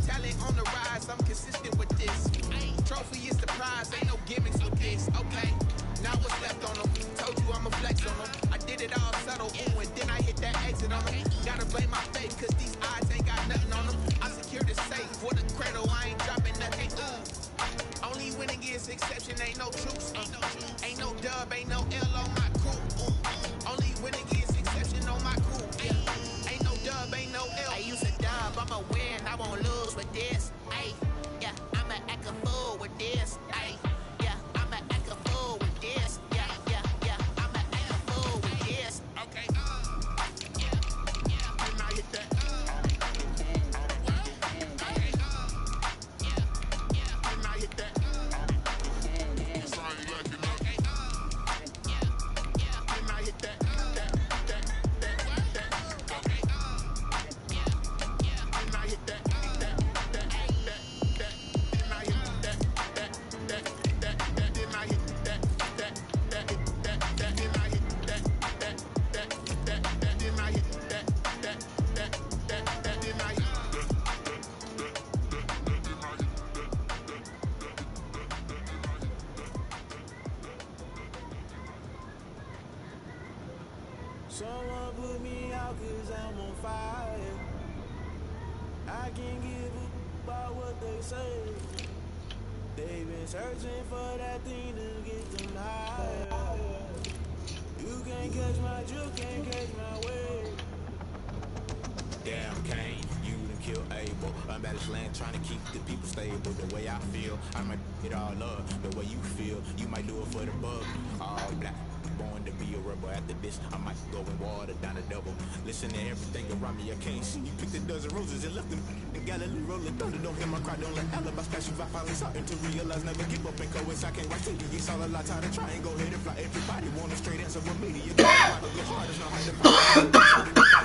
Speaker 6: Talent on the rise, I'm consistent with this. Trophy is the prize, ain't no gimmicks with this. Okay, now what's left on them? Told you I'ma flex on them. I did it all subtle, ooh, and then I hit that exit on them. Gotta blame my faith, cause these odds ain't got nothing on them. I secured the safe for the cradle, I ain't dropping nothing, ooh. Only winning is exception, ain't no truce. Ain't no dub, ain't no L on my crew. Only winning is exception on my crew. Yeah. Ain't no dub, ain't no L. I use a dub, I'ma win, I won't lose with this. Ay, yeah, I'ma act a fool with this. Ay, yeah, I'ma act a fool with this. Yeah, yeah, yeah, I'ma act a fool with this. Okay, yeah, yeah, and I hit that.
Speaker 7: Someone put me out cause I'm on fire. I can't give a about what they say. They've been searching for that thing to get them higher. You can't catch my drill, can't catch my wave.
Speaker 8: Damn Kane, you done killed Abel. Unbalanced land trying to keep the people stable. The way I feel, I might it all up. The way you feel, you might do it for the bug. All black, born to be a rebel. After this, I might go and water down the double. Listen to everything around me, I can't see. You picked a dozen roses and left them in Galilee rolling thunder. Don't hear my cry, don't let alibis pass you by. Finally starting to realize, never give up and coincide. Can't write TV, it's all a lot. Tired of trying, go ahead and fly. Everybody want a straight answer with media. You gotta go hard, it's not hard to find.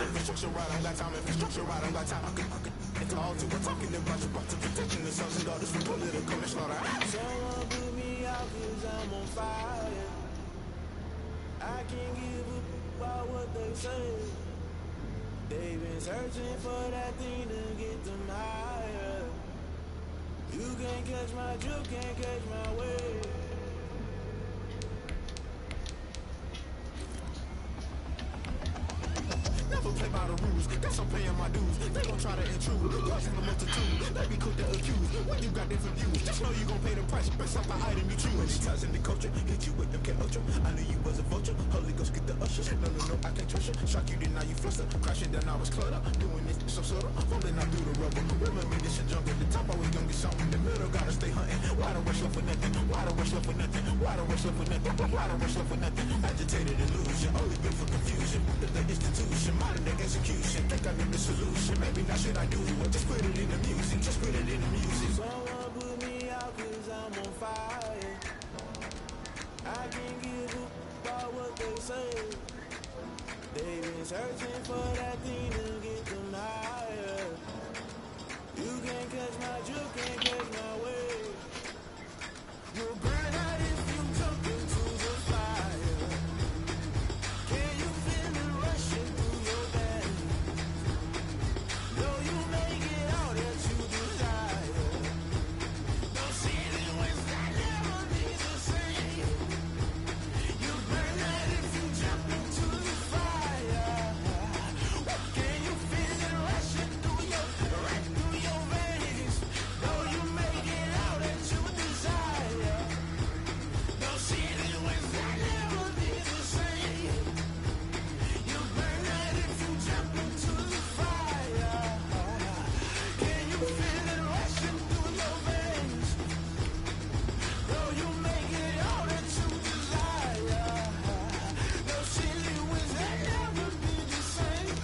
Speaker 8: Infrastructure right, I got time. Infrastructure right, I got time. I could it's all to we're talking about you, about to protecting the sons and daughters from political and slaughter.
Speaker 7: Someone put me out cause I'm on fire. I can't give a about what they say. They've been searching for that thing to get them higher. You can't catch my drill, can't catch my wave.
Speaker 8: Never play by the rules, that's I'm paying my dues. They gon' try to intrude, causing the multitude. Let me cook the accused, when you got different views. Just know you gon' pay the price, based off the item you choose. Many ties in the culture, hit you with them K-Ultra. I knew you was a vulture, Holy Ghost get the ushers. No, I can't trust you. Shock you, then now you fluster. Crashing down, I was cluttered. Doing this so subtle, falling out through the rubble. Remember this and jump at the top, always gonna get something. In the middle, gotta stay hunting. Why the rush left for nothing? Why the rush left for nothing? Why the rush left for nothing? Why the rush left for nothing? Agitated illusion, only good for confusion. The institution, modern day execution. Think I knew the solution. Maybe now should I do it? Just put it in the music. Just put it in the music.
Speaker 7: Someone put me out cause I'm on fire. I can't give a about what they say. They've been searching for that thing to get them higher. You can't catch my drill, can't catch my wave. You'll burn out if you jump into the fire. Can you feel it rushing through your veins? Know you make it all that you desire. No ceiling when that never be the same. You burn out if you jump into the fire. Can you feel it rushing through your veins? Know you make it all that you desire. No ceiling when that never be the same. You burn out if you jump into the fire. Can you feel it rushing through your veins? Know you make it all that you desire. No ceiling when that never be the same.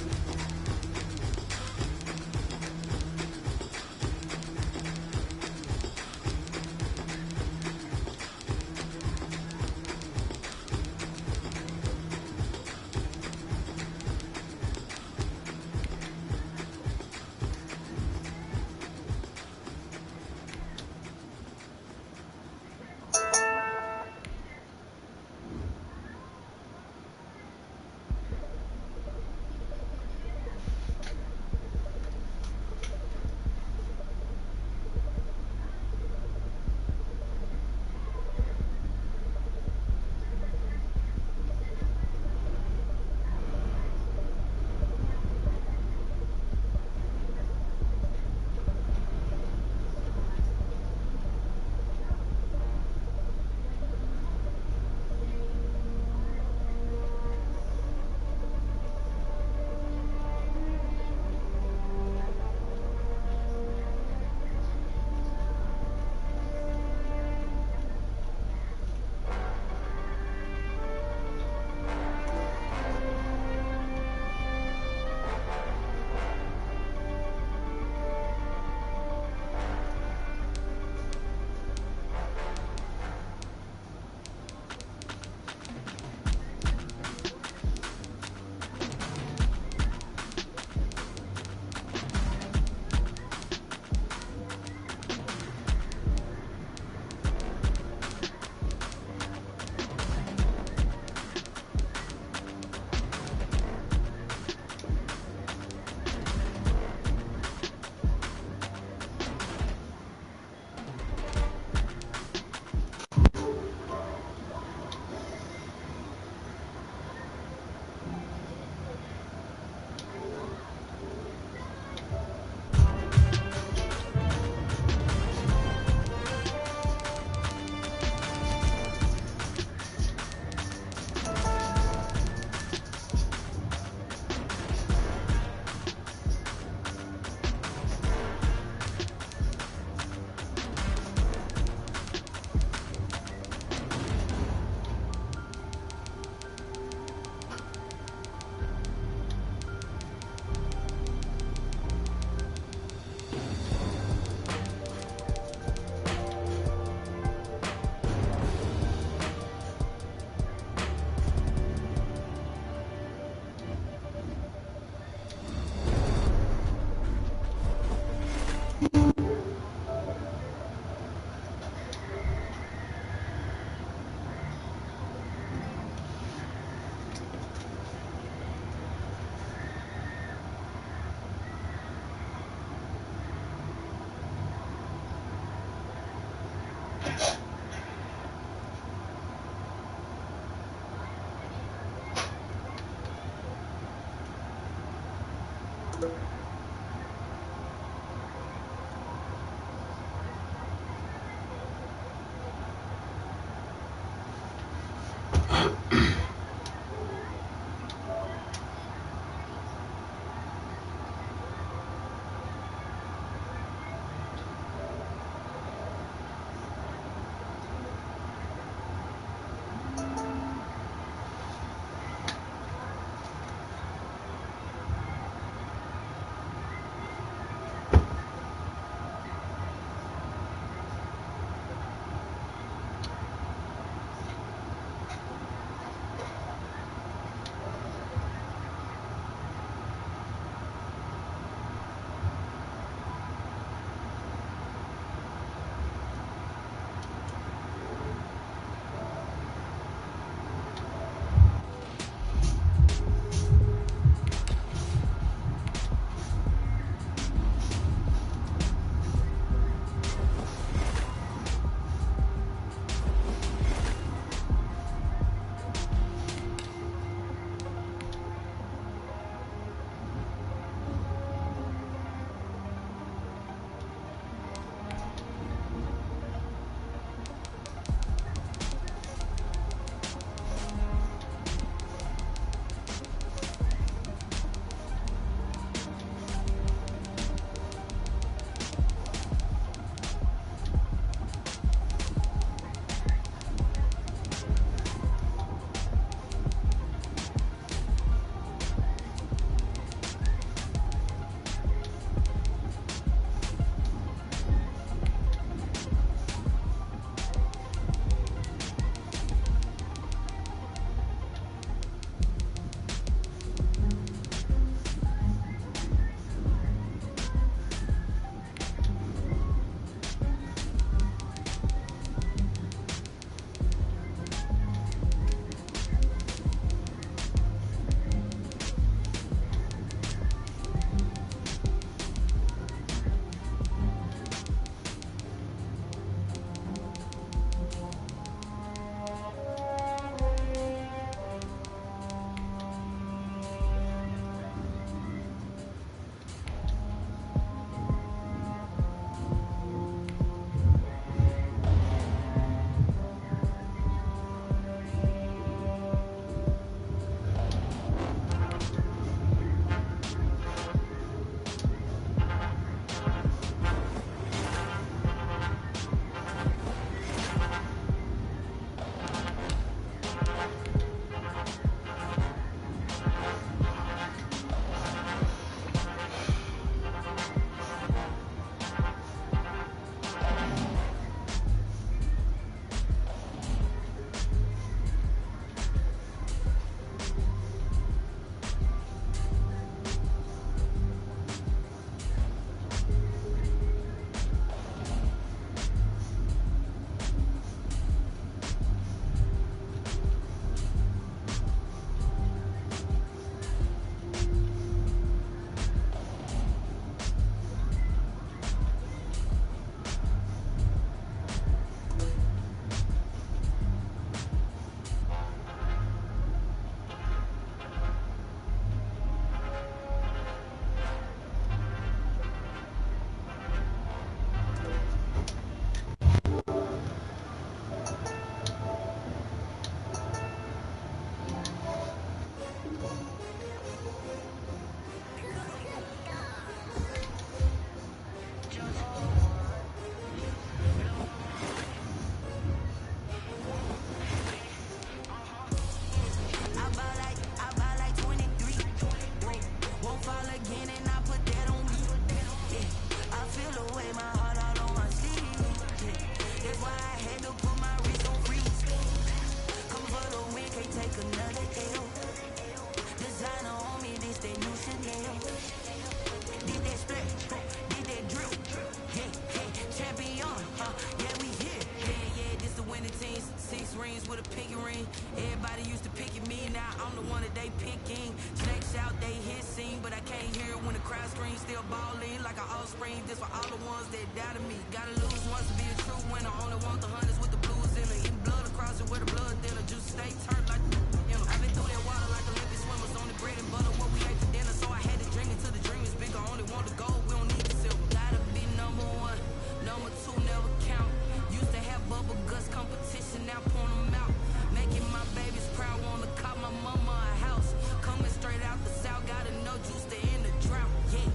Speaker 9: doubted me. Gotta lose once to be a true winner. Only want the hunters with the blues in it. Eating blood across it with the blood thinner. Juice stay turned like I've been through that water like Olympic swimmers. On the bread and butter, what we ate for dinner. So I had to dream until the dream is bigger. Only want the gold, we don't need the silver. Gotta be number one, number two never count. Used to have bubble guts competition, now point them out. Making my babies proud, wanna cop my mama a house. Coming straight out the south, gotta know juice to end the drought. Yeah.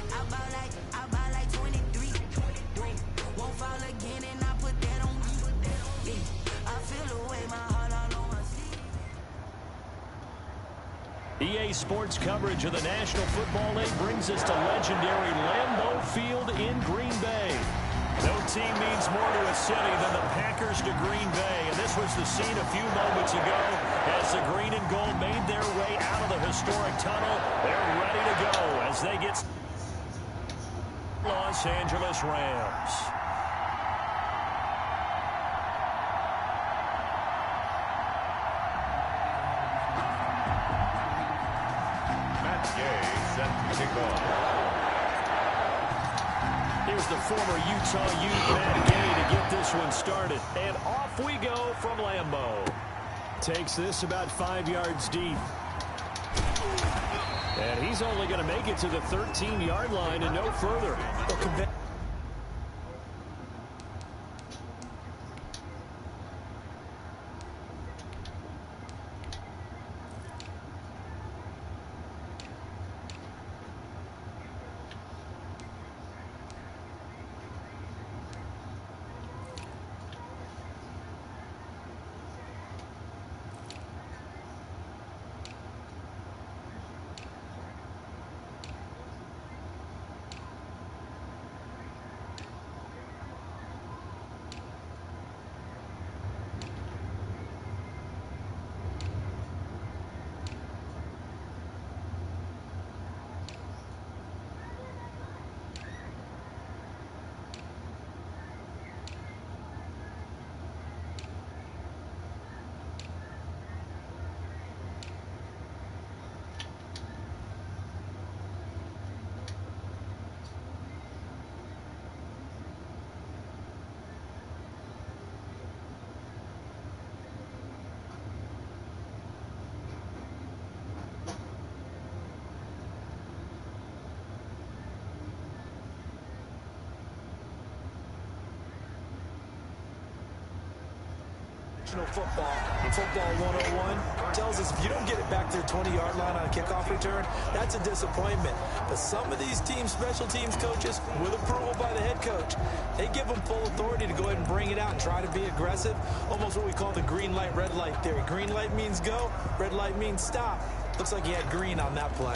Speaker 9: I buy like 23. Won't fall again and I put that on you. Yeah. I feel the way my heart all on my sleeve.
Speaker 5: EA Sports coverage of the National Football League brings us to legendary Lambeau Field in Green Bay. No team means more to a city than the Packers to Green Bay, and this was the scene a few moments ago as the green and gold made their way out of the historic tunnel. They're ready to go as they get Los Angeles Rams.
Speaker 2: Matt Gay set to kick off.
Speaker 5: Here's the former Utah Ute, Matt Gay, to get this one started. And off we go from Lambeau. Takes this about 5 yards deep. And he's only going to make it to the 13-yard line and no further.
Speaker 3: Football 101 tells us if you don't get it back to the 20-yard line on a kickoff return, that's a disappointment. But some of these team special teams coaches, with approval by the head coach, they give them full authority to go ahead and bring it out and try to be aggressive. Almost what we call the green light, red light theory. Green light means go, red light means stop. Looks like he had green on that play.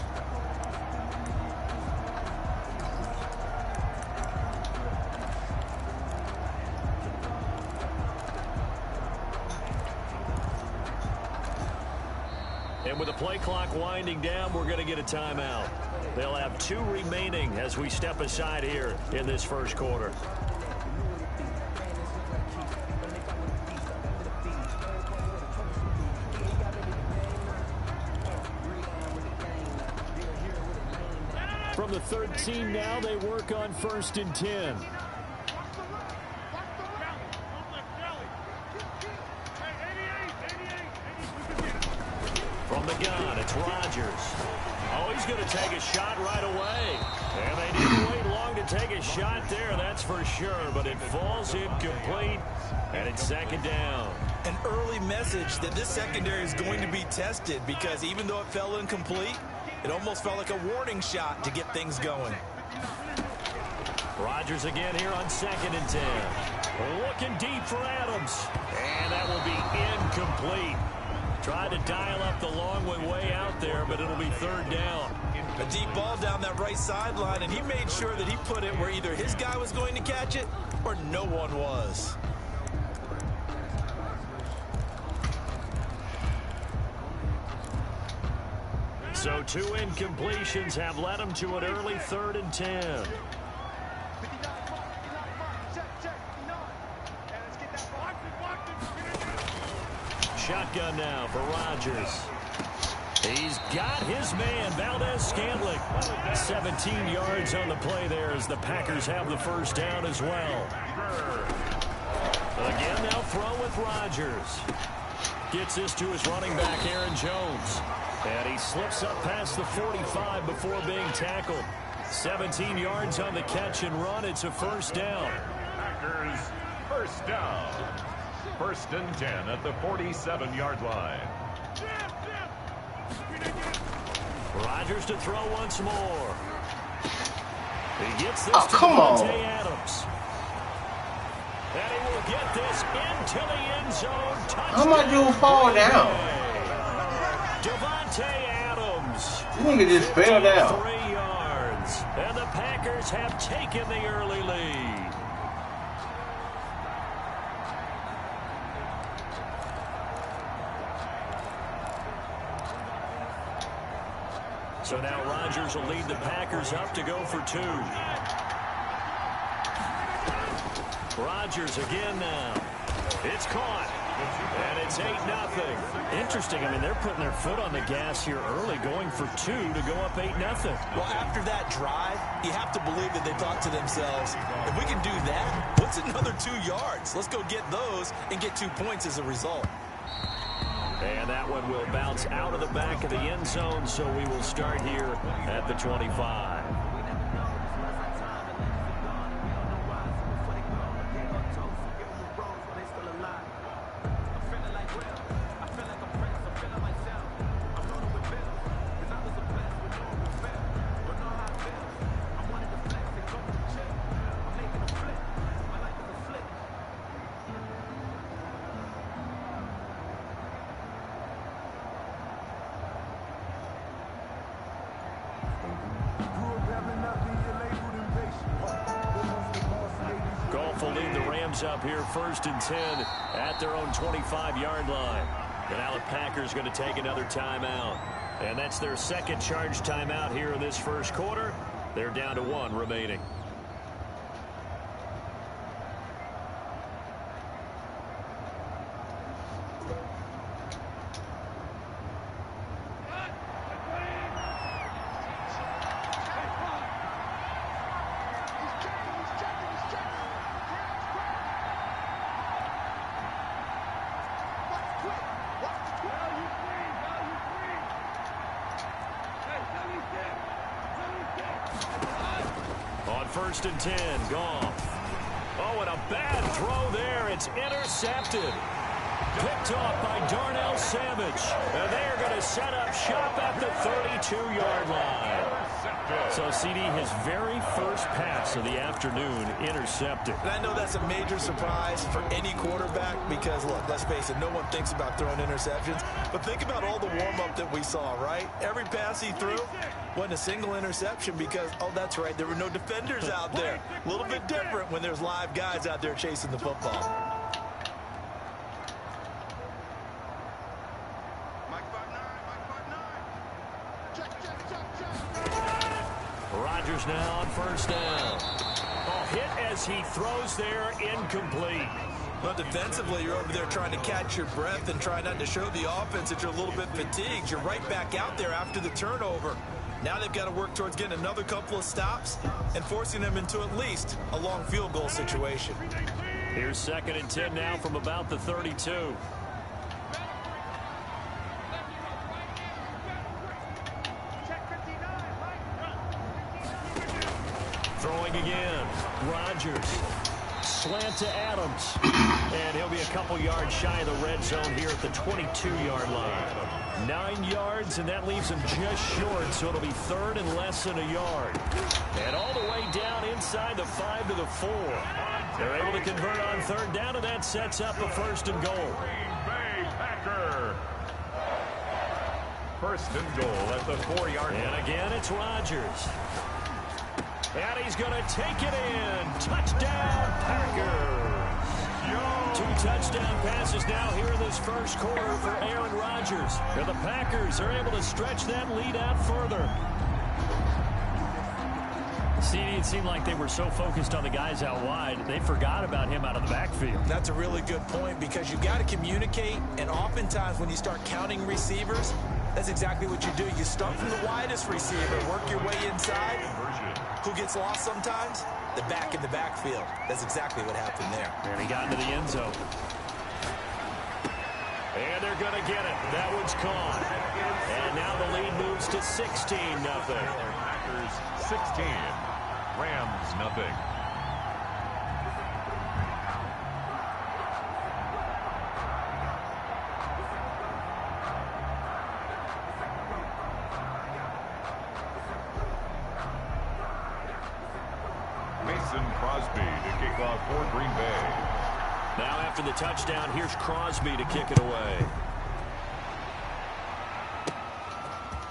Speaker 5: And with the play clock winding down, we're going to get a timeout. They'll have 2 remaining as we step aside here in this first quarter. From the 13 now, they work on 1st and 10. From the gun, it's Rodgers. Oh, he's going to take a shot right away. And they didn't wait long to take a shot there, that's for sure. But it falls incomplete, and it's 2nd down.
Speaker 3: An early message that this secondary is going to be tested because even though it fell incomplete, it almost felt like a warning shot to get things going.
Speaker 5: Rodgers again here on 2nd and 10. Looking deep for Adams. And that will be incomplete. Tried to dial up the long one way out there, but it'll be 3rd down.
Speaker 3: A deep ball down that right sideline, and he made sure that he put it where either his guy was going to catch it or no one was.
Speaker 5: So 2 incompletions have led him to an early 3rd and 10. Shotgun now for Rodgers. He's got his man, Valdez-Scantling. 17 yards on the play there as the Packers have the first down as well. Again, they'll throw with Rodgers. Gets this to his running back, Aaron Jones. And he slips up past the 45 before being tackled. 17 yards on the catch and run. It's a first down.
Speaker 2: Packers first down. 1st and 10 at the 47-yard line.
Speaker 5: Rodgers to throw once more. He gets this to
Speaker 4: come on.
Speaker 5: Davante Adams. And he will get this into the end zone. Touchdown.
Speaker 4: How my dude fall down?
Speaker 5: Davante Adams.
Speaker 4: This nigga just fell down.
Speaker 5: 3 yards. And the Packers have taken the early lead. So now Rodgers will lead the Packers up to go for 2. Rodgers again now. It's caught. And it's 8-0. Interesting. I mean, they're putting their foot on the gas here early, going for 2 to go up 8-0.
Speaker 3: Well, after that drive, you have to believe that they thought to themselves, if we can do that, what's another 2 yards? Let's go get those and get 2 points as a result.
Speaker 5: And that one will bounce out of the back of the end zone, so we will start here at the 25. Will lead the Rams up here 1st and 10 at their own 25-yard line. And now the Packers going to take another timeout. And that's their second charge timeout here in this first quarter. They're down to 1 remaining. On 1st and 10, Goff. Oh, and a bad throw there. It's intercepted. Picked off by Darnell Savage. And they're going to set up shop at the 32-yard line. So, CD, his very first pass of the afternoon intercepted.
Speaker 3: And I know that's a major surprise for any quarterback because, look, let's face it, no one thinks about throwing interceptions. But think about all the warm-up that we saw, right? Every pass he threw wasn't a single interception because, oh, that's right, there were no defenders out there. A little bit different when there's live guys out there chasing the football.
Speaker 5: Rodgers now on 1st down. Oh, hit as he throws there, incomplete.
Speaker 3: Well, defensively, you're over there trying to catch your breath and try not to show the offense that you're a little bit fatigued. You're right back out there after the turnover. Now they've got to work towards getting another couple of stops and forcing them into at least a long field goal situation.
Speaker 5: Here's 2nd and 10 now from about the 32. Throwing again. Rodgers. Slant to Adams. And he'll be a couple yards shy of the red zone here at the 22-yard line. 9 yards, and that leaves him just short, so it'll be 3rd and less than a yard. And all the way down inside the 5 to the 4. They're able to convert on 3rd down, and that sets up a 1st and goal.
Speaker 2: Green Bay Packer. 1st and goal at the 4-yard line.
Speaker 5: And again, it's Rodgers. And he's going to take it in. Touchdown, Packers. 2 touchdown passes now here in this first quarter for Aaron Rodgers. And the Packers are able to stretch that lead out further. CD, it seemed like they were so focused on the guys out wide, they forgot about him out of the backfield.
Speaker 3: That's a really good point because you got to communicate, and oftentimes when you start counting receivers, That's exactly what you do. You start from the widest receiver, work your way inside. Who gets lost sometimes? The back in the backfield. That's exactly what happened there.
Speaker 5: And he got into the end zone. And they're going to get it. That one's caught. And now the lead moves to 16-0.
Speaker 2: Packers 16, Rams nothing. Crosby to kick off for Green Bay.
Speaker 5: Now after the touchdown, here's Crosby to kick it away.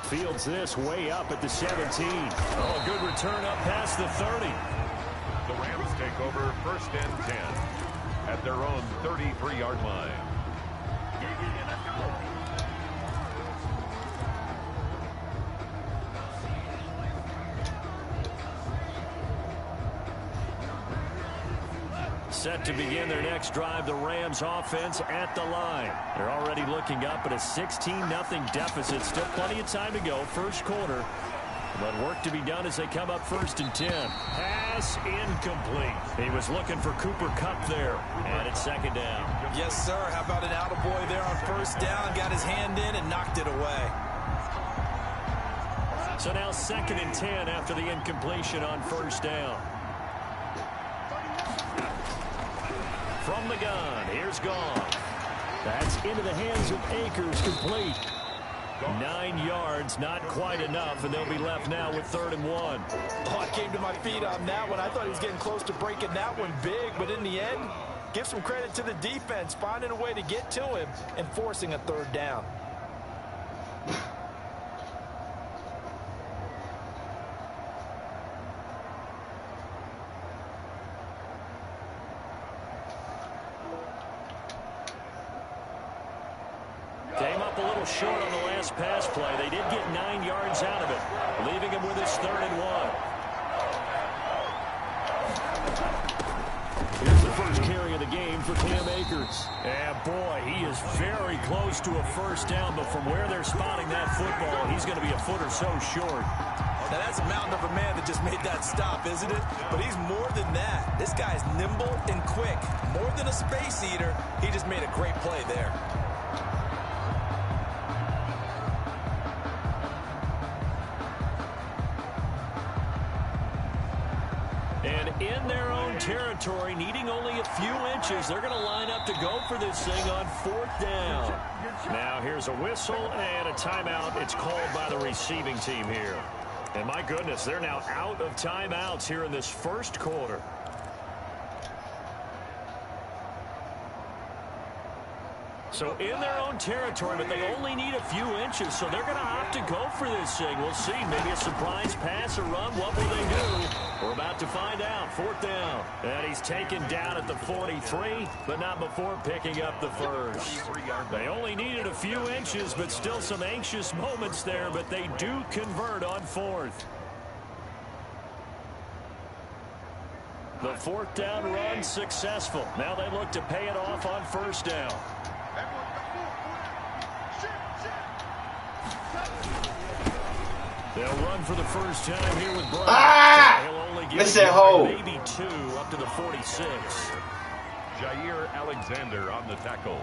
Speaker 5: Fields this way up at the 17. Oh, good return up past the 30.
Speaker 2: The Rams take over 1st and 10 at their own 33-yard line.
Speaker 5: Set to begin their next drive, the Rams offense at the line. They're already looking up at a 16-0 deficit. Still plenty of time to go, first quarter. But work to be done as they come up 1st and 10. Pass incomplete. He was looking for Cooper Kupp there. And it's 2nd down.
Speaker 3: Yes, sir. How about an attaboy there on 1st down? Got his hand in and knocked it away.
Speaker 5: So now 2nd and 10 after the incompletion on 1st down. From the gun, here's Gone. That's into the hands of Akers, complete. 9 yards, not quite enough, and they'll be left now with 3rd and 1.
Speaker 3: Oh, I came to my feet on that one. I thought he was getting close to breaking that one big, but in the end, give some credit to the defense, finding a way to get to him and forcing a 3rd down.
Speaker 5: Came up a little short on the last pass play. They did get 9 yards out of it, leaving him with his 3rd and 1. Here's the first carry of the game for Cam Akers. And boy, he is very close to a 1st down, but from where they're spotting that football, he's going to be a foot or so short.
Speaker 3: Now that's a mountain of a man that just made that stop, isn't it? But he's more than that. This guy's nimble and quick. More than a space eater, he just made a great play there.
Speaker 5: And in their own territory, needing only a few inches, they're going to line up to go for this thing on 4th down. Now here's a whistle and a timeout. It's called by the receiving team here. And my goodness, they're now out of timeouts here in this 1st quarter. So in their own territory, but they only need a few inches, so they're going to opt to go for this thing. We'll see. Maybe a surprise pass or run. What will they do? We're about to find out. 4th down. And he's taken down at the 43, but not before picking up the 1st. They only needed a few inches, but still some anxious moments there, but they do convert on 4th. The 4th down run successful. Now they look to pay it off on 1st down. They'll run for the first time here with Brown. He'll only get
Speaker 4: miss that hole.
Speaker 5: Maybe 2 up to the 46.
Speaker 2: Jair Alexander on the tackle.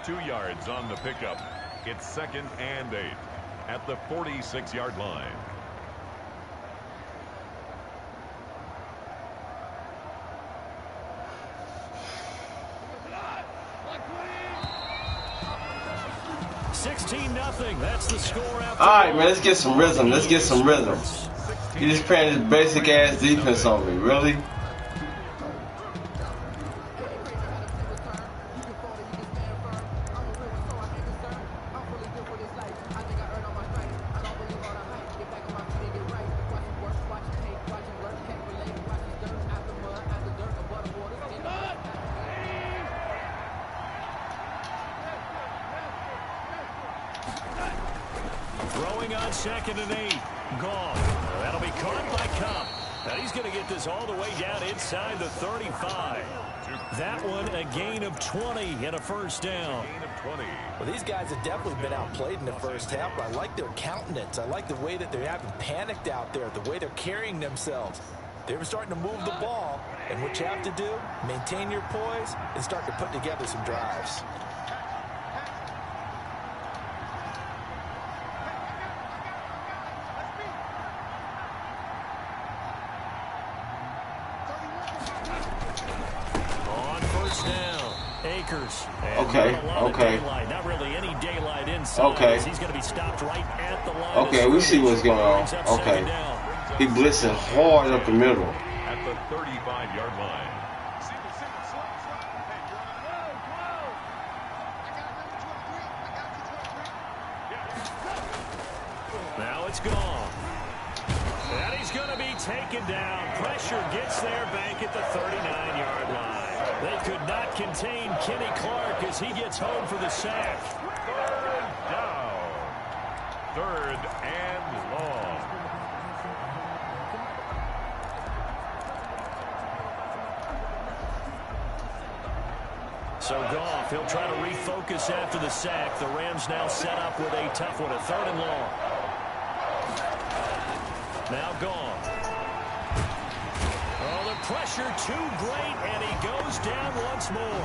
Speaker 2: 2 yards on the pickup. It's 2nd and 8 at the 46-yard line.
Speaker 5: That's the score after.
Speaker 4: All right, man, let's get some rhythm. Let's get some rhythm. You just playing this basic ass defense on me, really?
Speaker 5: Throwing on 2nd and 8. Gone. That'll be caught by Kupp. And he's going to get this all the way down inside the 35. That one, a gain of 20 and a first down.
Speaker 3: Well, these guys have definitely been outplayed in the first half, but I like their countenance. I like the way that they haven't panicked out there, the way they're carrying themselves. They're starting to move the ball, and what you have to do, maintain your poise and start to put together some drives.
Speaker 4: Okay, okay.
Speaker 5: Not really any daylight inside.
Speaker 4: Okay.
Speaker 5: He's going to be stopped right at the line.
Speaker 4: Okay, we see what's going on. Okay. He blitzing hard up the middle.
Speaker 2: At the 35-yard line.
Speaker 5: Now it's gone. And he's going to be taken down. Pressure gets there back at the 39-yard line. They could not contain Kenny Clark as he gets home for the sack.
Speaker 2: Third down. Third and long.
Speaker 5: So Goff, he'll try to refocus after the sack. The Rams now set up with a tough one, a third and long. Now Goff. Oh, the pressure too great, and he goes down once more.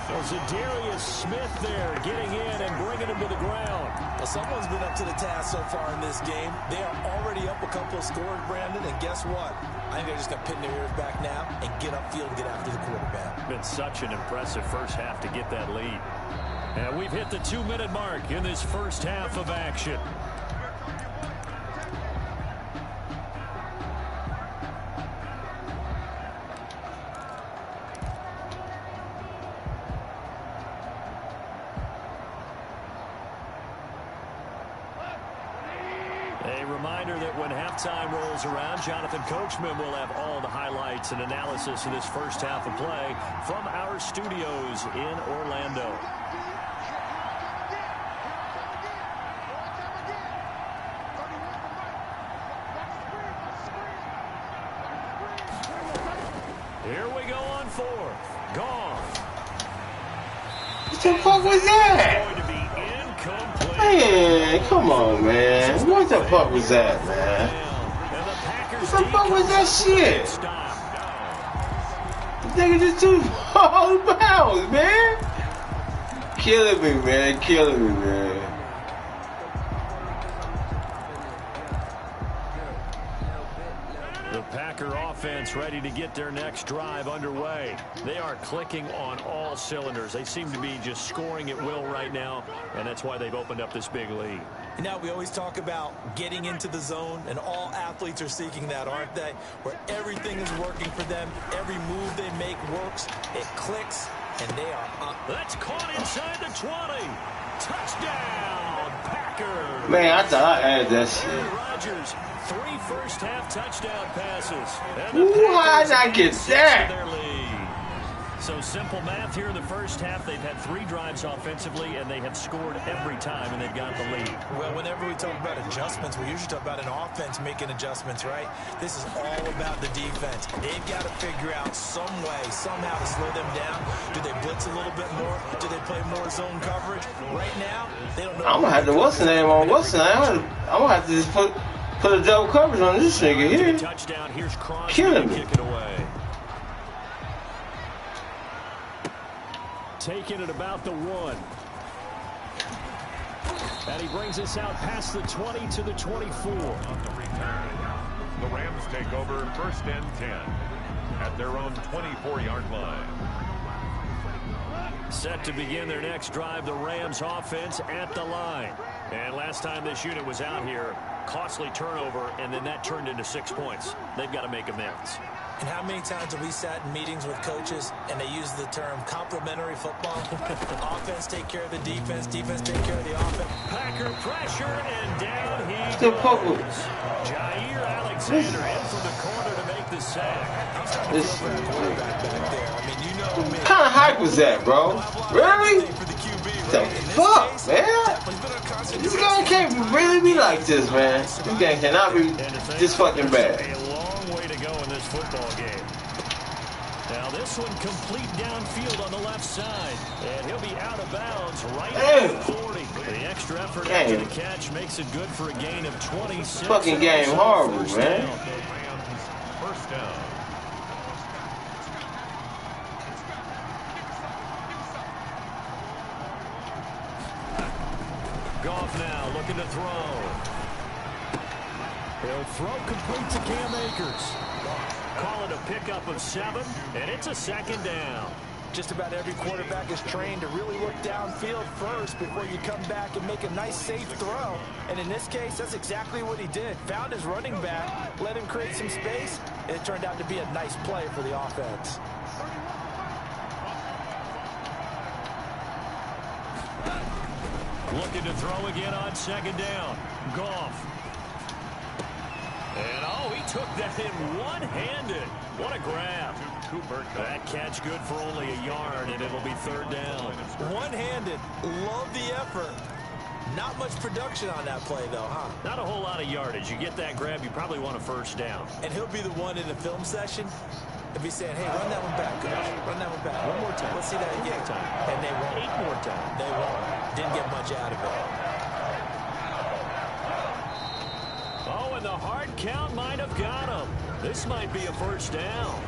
Speaker 5: Well, Zadarius Smith there getting in and bringing him to the ground.
Speaker 3: Well, someone's been up to the task so far in this game. They are already up a couple of scores, Brandon, and guess what? I think they're just going to pin their ears back now and get upfield and get after the quarterback.
Speaker 5: Been such an impressive first half to get that lead. And we've hit the 2-minute mark in this first half of action. A reminder that when halftime rolls around, Jonathan Coachman will have all the highlights and analysis of this first half of play from our studios in Orlando. Here we go on fourth. Gone.
Speaker 4: What the fuck was that? Man, come on, man. What the fuck was that, man? What the fuck was that shit? The nigga just threw all the pounds, man. Killing me, man. Killing me, man.
Speaker 5: The Packer offense ready to get their next drive underway. They are clicking on all cylinders. They seem to be just scoring at will right now, and that's why they've opened up this big lead.
Speaker 3: You know, we always talk about getting into the zone, and all athletes are seeking that, aren't they? Where everything is working for them, every move they make works, it clicks, and they are up.
Speaker 5: That's caught inside the 20. Touchdown, Packers.
Speaker 4: Man, I thought I had that shit.
Speaker 5: Rodgers, 3 first-half touchdown passes.
Speaker 4: Ooh, how did I get that?
Speaker 5: So simple math here in the first half. They've had 3 drives offensively, and they have scored every time, and they've got the lead.
Speaker 3: Well, whenever we talk about adjustments, we usually talk about an offense making adjustments, right? This is all about the defense. They've got to figure out some way, somehow to slow them down. Do they blitz a little bit more? Do they play more zone coverage? Right now, they don't know.
Speaker 4: I'm going to have to, what's the name on what's the name? I'm going to have to just put a double coverage on this nigga here.
Speaker 5: Touchdown. Here's Crosby.
Speaker 4: Killing me.
Speaker 5: Kick it away. Taking it about the 1. And he brings us out past the 20 to the 24.
Speaker 2: On the return, the Rams take over first and 10 at their own 24-yard line.
Speaker 5: Set to begin their next drive, the Rams offense at the line. And last time this unit was out here, costly turnover, and then that turned into 6 points. They've got to make amends.
Speaker 3: And how many times have we sat in meetings with coaches and they use the term complementary football? Offense take care of the defense, defense take care of the offense.
Speaker 5: Packer pressure, and down he goes. Jair Alexander in from the corner to make the sack.
Speaker 4: This
Speaker 3: quarterback back there. I mean, you know,
Speaker 4: what kind of hype was that, bro? Really? The fuck, man? This game can't really be like this, man. This game cannot be this fucking bad.
Speaker 5: A long way to go in football game. Now this one complete downfield on the left side. And he'll be out of bounds right at 40. The extra effort after the catch makes it good for a gain of 26.
Speaker 4: Fucking game horrible, man.
Speaker 2: First down.
Speaker 5: Goff now looking to throw. He'll throw complete to Cam Akers. Call it a pickup of 7, and it's a second down.
Speaker 3: Just about every quarterback is trained to really look downfield first before you come back and make a nice, safe throw. And in this case, that's exactly what he did. Found his running back, let him create some space, and it turned out to be a nice play for the offense.
Speaker 5: Looking to throw again on second down. Goff. And, he took that in one-handed. What a grab. That catch good for only a yard, and it'll be third down.
Speaker 3: One-handed. Love the effort. Not much production on that play, though, huh?
Speaker 5: Not a whole lot of yardage. You get that grab, you probably want a first down.
Speaker 3: And he'll be the one in the film session if he's saying, hey, run that one back, coach. Run that one back. One more time. Let's see that again.
Speaker 5: One more time.
Speaker 3: And they won't.
Speaker 5: 8 more times.
Speaker 3: They won't. Didn't get much out of it.
Speaker 5: And the hard count might have got him. This might be a first down.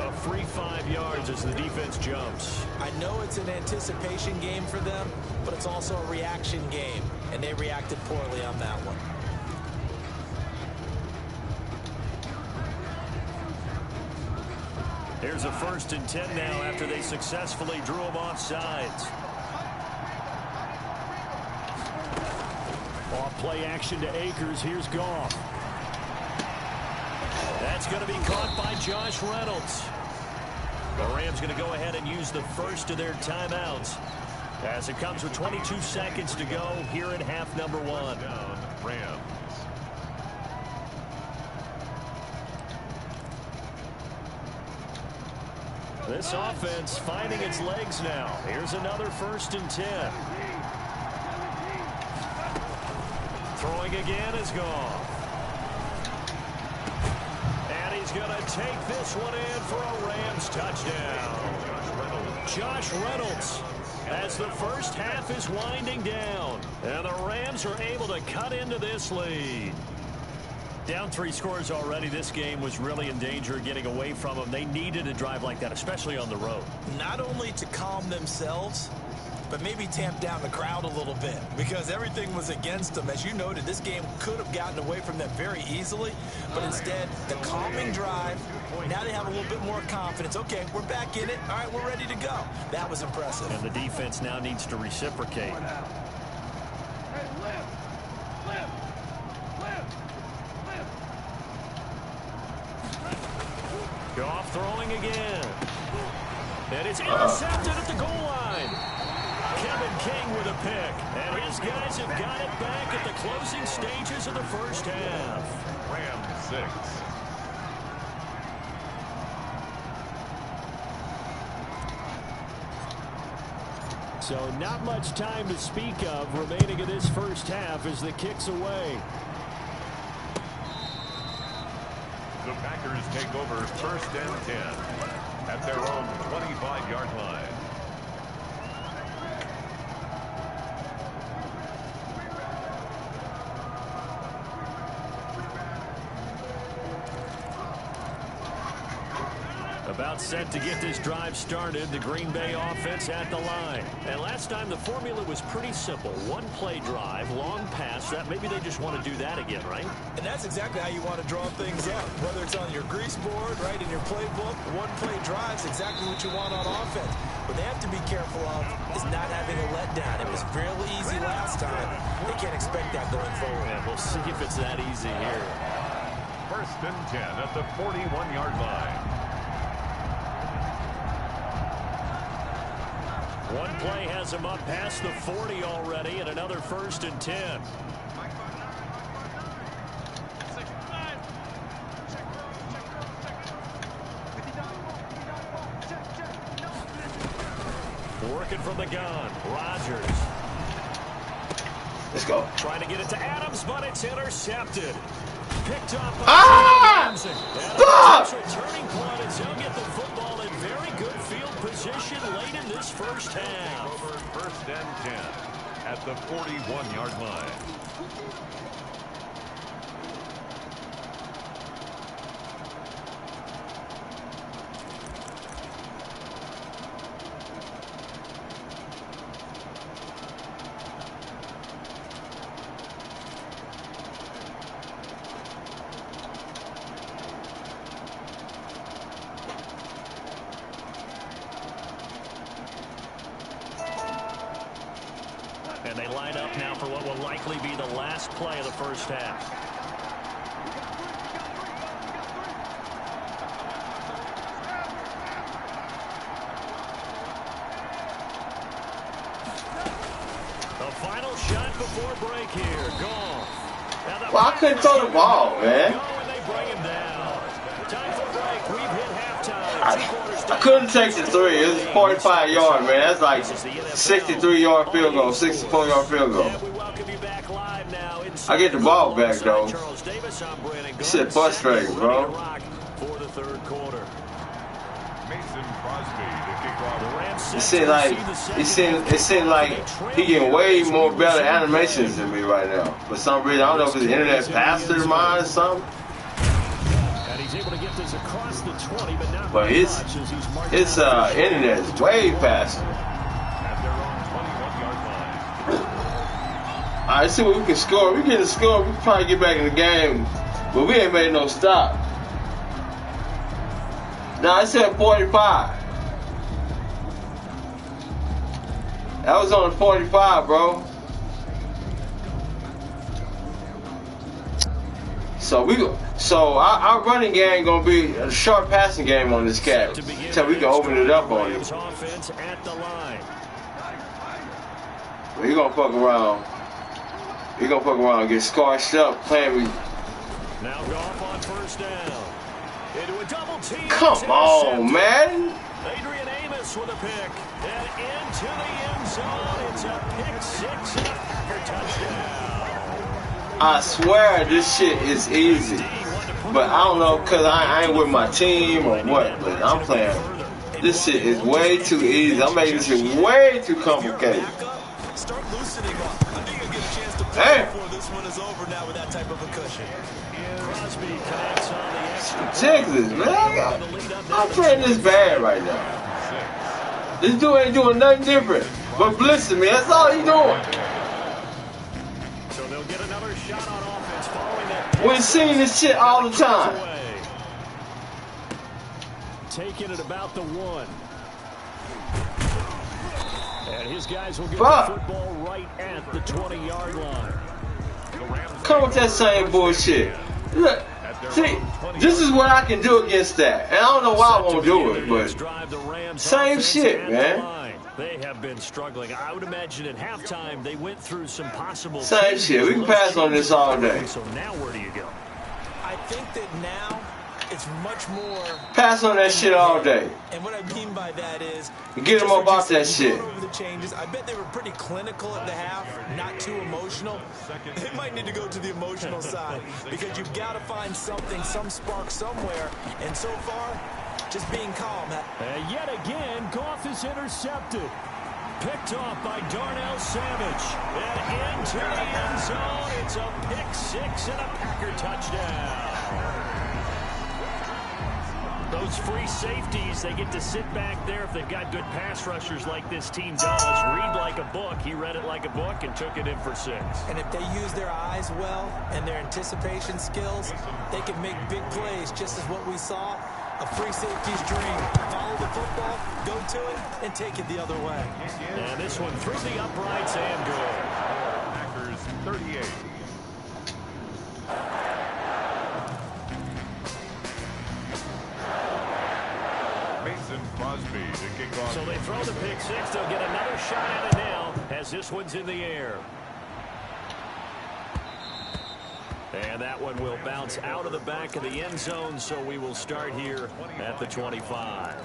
Speaker 5: A free 5 yards as the defense jumps.
Speaker 3: I know it's an anticipation game for them, but it's also a reaction game, and they reacted poorly on that one.
Speaker 5: Here's a 1st and 10 now after they successfully drew him off sides. Off play action to Akers. Here's Goff. That's going to be caught by Josh Reynolds. The Rams going to go ahead and use the first of their timeouts as it comes with 22 seconds to go here at half number 1.
Speaker 2: Down, Rams.
Speaker 5: This offense finding its legs now. Here's another 1st and 10. Throwing again is Goff. And he's going to take this one in for a Rams touchdown. Josh Reynolds as the first half is winding down. And the Rams are able to cut into this lead. Down 3 scores already. This game was really in danger of getting away from them. They needed a drive like that, especially on the road.
Speaker 3: Not only to calm themselves, but maybe tamp down the crowd a little bit because everything was against them. As you noted, this game could have gotten away from them very easily, but instead, the calming drive, now they have a little bit more confidence. Okay, we're back in it. All right, we're ready to go. That was impressive.
Speaker 5: And the defense now needs to reciprocate. Goff throwing again. And it's intercepted at the goal line. Kevin King with a pick. And his guys have got it back at the closing stages of the first half.
Speaker 2: Rams 6.
Speaker 5: So not much time to speak of remaining in this first half as the kick's away.
Speaker 2: The Packers take over 1st and 10 at their own 25-yard line.
Speaker 5: About set to get this drive started, the Green Bay offense at the line. And last time the formula was pretty simple. 1-play drive, long pass. That maybe they just want to do that again, right?
Speaker 3: And that's exactly how you want to draw things up. Whether it's on your grease board, right, in your playbook, 1-play drive's exactly what you want on offense. What they have to be careful of is not having a letdown. It was fairly easy last time. They can't expect that going forward.
Speaker 5: Yeah, we'll see if it's that easy here.
Speaker 2: 1st and 10 at the 41-yard line.
Speaker 5: One play has him up past the 40 already, and another 1st and 10. Working from the gun, Rodgers.
Speaker 4: Let's go.
Speaker 5: Trying to get it to Adams, but it's intercepted. Picked up.
Speaker 4: Fuck!
Speaker 5: Turning point as they'll get the football in very good field position late in this first half.
Speaker 2: Over 1st and 10 at the 41-yard line.
Speaker 5: And they line up now for what will likely be the last play of the first half. The final shot before break here. Goal.
Speaker 4: Well, I couldn't throw the ball, man.
Speaker 5: Go and they bring him down. Time for break. We've hit halftime.
Speaker 4: I couldn't take the 3. It was 45 yards, man. That's like 63-yard field goal, 64-yard field goal. I get the ball back, though. This shit frustrating, bro.
Speaker 5: For the third quarter.
Speaker 2: Mason Crosby to kick off.
Speaker 4: It seemed like he getting way more better animations than me right now. For some reason, I don't know if it's internet faster than mine or something.
Speaker 5: And he's able to get this across the 20, but not
Speaker 4: But his internet is way faster.
Speaker 2: At their own 21-yard line.
Speaker 4: All right, let's see what we can score. We get a score, we can probably get back in the game. But we ain't made no stop. Now I said 45. That was on 45, bro. So our running game gonna be a short passing game on this cat until we can open it up on him. But he gonna fuck around. He gonna fuck around and get scorched up playing me.
Speaker 5: Now Goff on first down. Into a double team.
Speaker 4: Come on, man.
Speaker 5: Adrian Amos with a pick. And into the end zone. It's a pick 6 and a Packer touchdown.
Speaker 4: I swear this shit is easy. But I don't know because I ain't with my team or what. But I'm playing. This shit is way too easy. I'm making this shit way too complicated.
Speaker 3: Start loosening up. I think you'll get a chance to play before this one is over now with that type of a cushion.
Speaker 5: Crosby connects on the extra.
Speaker 4: Ridiculous, man. I'm playing this bad right now. This dude ain't doing nothing different but blitzing me. That's all he doing.
Speaker 5: So they'll get another shot on offense following that.
Speaker 4: We're seeing this shit all the time.
Speaker 5: Taking it about the 1. And his guys will get
Speaker 4: Fuck.
Speaker 5: the football right at the 20-yard line.
Speaker 4: Come with that same bullshit. Look, see, this is what I can do against that. And I don't know why I won't do it, but same shit, man.
Speaker 5: They have been struggling. I would imagine at halftime they went through some possible
Speaker 4: same shit. We can pass on this all day.
Speaker 5: So now where do you go?
Speaker 3: I think that now it's much more
Speaker 4: pass on that shit all day.
Speaker 3: And what I mean by that is
Speaker 4: get them about that shit.
Speaker 3: Over the changes. I bet they were pretty clinical at the half, not too emotional. They might need to go to the emotional side because you've got to find something, some spark somewhere. And so far, just being calm.
Speaker 5: And yet again, Goff is intercepted. Picked off by Darnell Savage. And into the end zone. It's a pick 6 and a Packer touchdown. Those free safeties, they get to sit back there if they've got good pass rushers like this team does. Read like a book. He read it like a book and took it in for 6.
Speaker 3: And if they use their eyes well and their anticipation skills, they can make big plays, just as what we saw. A free safety's dream. Follow the football, go to it, and take it the other way.
Speaker 5: And this one through the uprights and good.
Speaker 2: Packers 38. Mason Crosby to kick off.
Speaker 5: So they throw the pick 6. They'll get another shot at it now as this one's in the air. And that one will bounce out of the back of the end zone, so we will start here at the 25.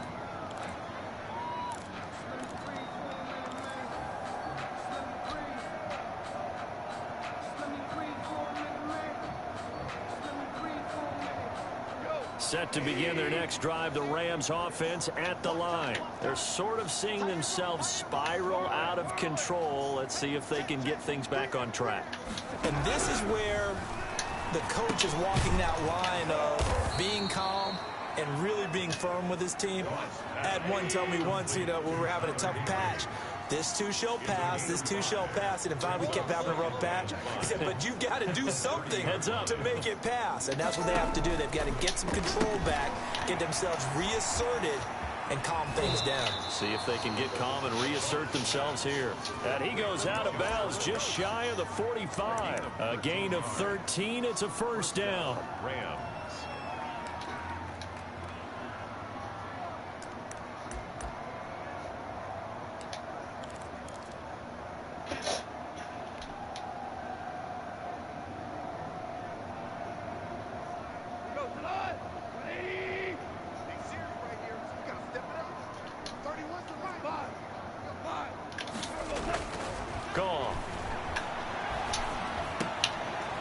Speaker 5: Set to begin their next drive, the Rams offense at the line. They're sort of seeing themselves spiral out of control. Let's see if they can get things back on track.
Speaker 3: And this is where the coach is walking that line of being calm and really being firm with his team. I had one tell me once, when we were having a tough patch, this too shall pass, this too shall pass. And finally we kept having a rough patch. He said, but you've got to do something to make it pass. And that's what they have to do. They've got to get some control back, get themselves reasserted, and calm things down.
Speaker 5: See if they can get calm and reassert themselves here. And he goes out of bounds just shy of the 45. A gain of 13. It's a first down.
Speaker 2: Rams.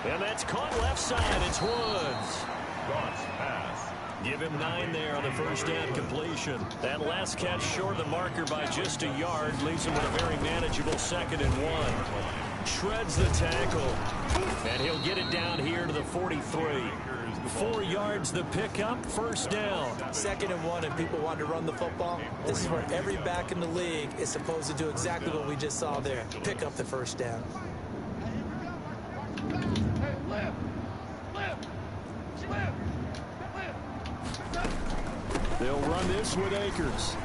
Speaker 5: And that's caught left side. It's Woods.
Speaker 2: Cross pass.
Speaker 5: Give him 9 there on the first down completion. That last catch short of the marker by just a yard leaves him with a very manageable 2nd and 1. Shreds the tackle. And he'll get it down here to the 43. 4 yards the pickup, first down.
Speaker 3: 2nd and 1, and people want to run the football. This is where every back in the league is supposed to do exactly what we just saw there. Pick up the first down.
Speaker 5: They'll run this with Akers.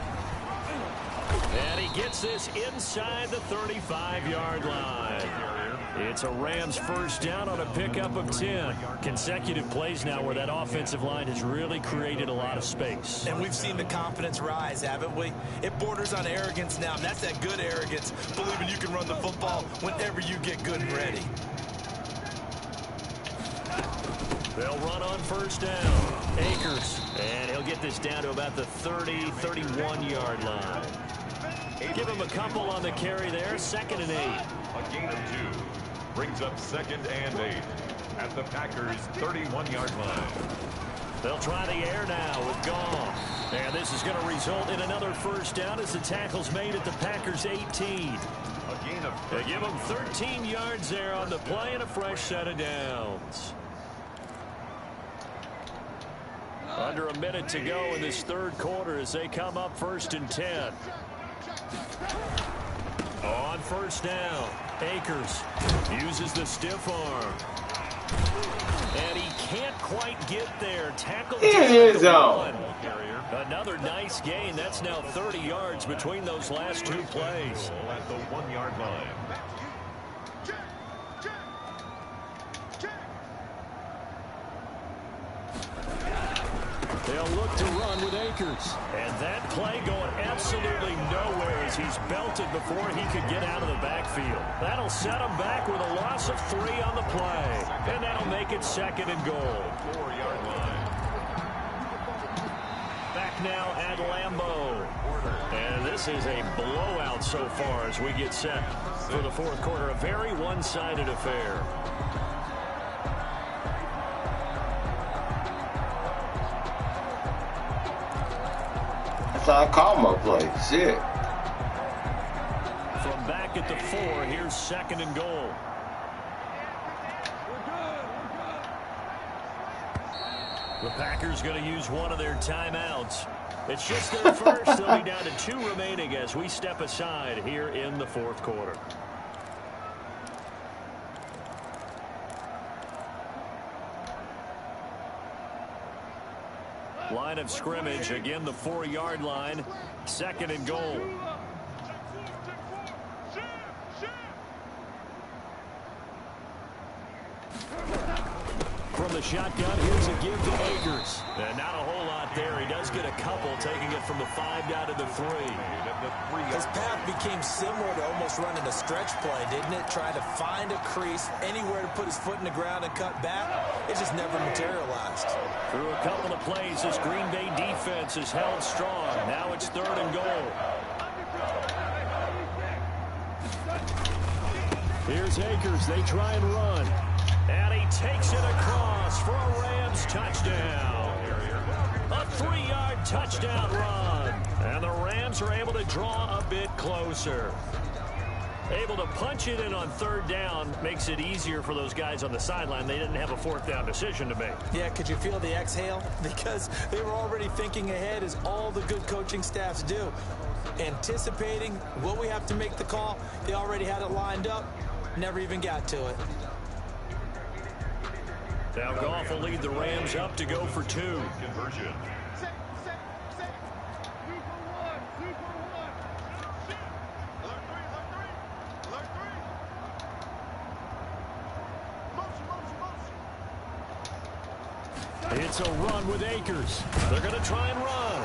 Speaker 5: And he gets this inside the 35-yard line. It's a Rams first down on a pickup of 10. Consecutive plays now where that offensive line has really created a lot of space.
Speaker 3: And we've seen the confidence rise, haven't we? It borders on arrogance now, and that's that good arrogance, believing you can run the football whenever you get good and ready.
Speaker 5: They'll run on first down. Akers. And he'll get this down to about the 30, 31-yard line. Give him a couple on the carry there. 2nd and 8.
Speaker 2: A gain of 2. Brings up 2nd and 8 at the Packers' 31-yard line.
Speaker 5: They'll try the air now with Goff. And this is going to result in another first down as the tackle's made at the Packers' 18.
Speaker 2: A gain of 3.
Speaker 5: They give him 13 yards there on the play and a fresh set of downs. Under a minute to go in this third quarter as they come up 1st and 10. On first down, Akers uses the stiff arm. And he can't quite get there. Tackle
Speaker 4: in his zone.
Speaker 5: Another nice gain. That's now 30 yards between those last 2 plays.
Speaker 2: At the 1-yard line.
Speaker 5: They'll look to run with Akers. And that play going absolutely nowhere as he's belted before he could get out of the backfield. That'll set him back with a loss of 3 on the play. And that'll make it 2nd and goal.
Speaker 2: 4-yard line.
Speaker 5: Back now at Lambeau. And this is a blowout so far as we get set for the fourth quarter. A very one-sided affair.
Speaker 4: That's how I call my play. Shit.
Speaker 5: From back at the 4, here's 2nd and goal. The Packers going to use one of their timeouts. It's just their first. They'll be down to 2 remaining as we step aside here in the fourth quarter. Line of scrimmage, again the 4-yard line, 2nd and goal. From the shotgun, here's a give to Akers. And not a whole lot there. He does get a couple, taking it from the 5 down to the 3.
Speaker 3: His path became similar to almost running a stretch play, didn't it? Trying to find a crease, anywhere to put his foot in the ground and cut back. It just never materialized.
Speaker 5: Through a couple of plays, this Green Bay defense is held strong. Now it's 3rd and goal. Here's Akers. They try and run. And he takes it across for a Rams touchdown.
Speaker 1: 3-yard touchdown run. And the Rams are able to draw a bit closer. Able to punch it in on 3rd down makes it easier for those guys on the sideline. They didn't have a 4th down decision to make.
Speaker 3: Yeah, could you feel the exhale? Because they were already thinking ahead, as all the good coaching staffs do. Anticipating what we have to make the call. They already had it lined up. Never even got to it.
Speaker 1: Now Goff will lead the Rams up to go for 2.
Speaker 2: Conversion.
Speaker 1: It's a run with Akers. They're going to try and run.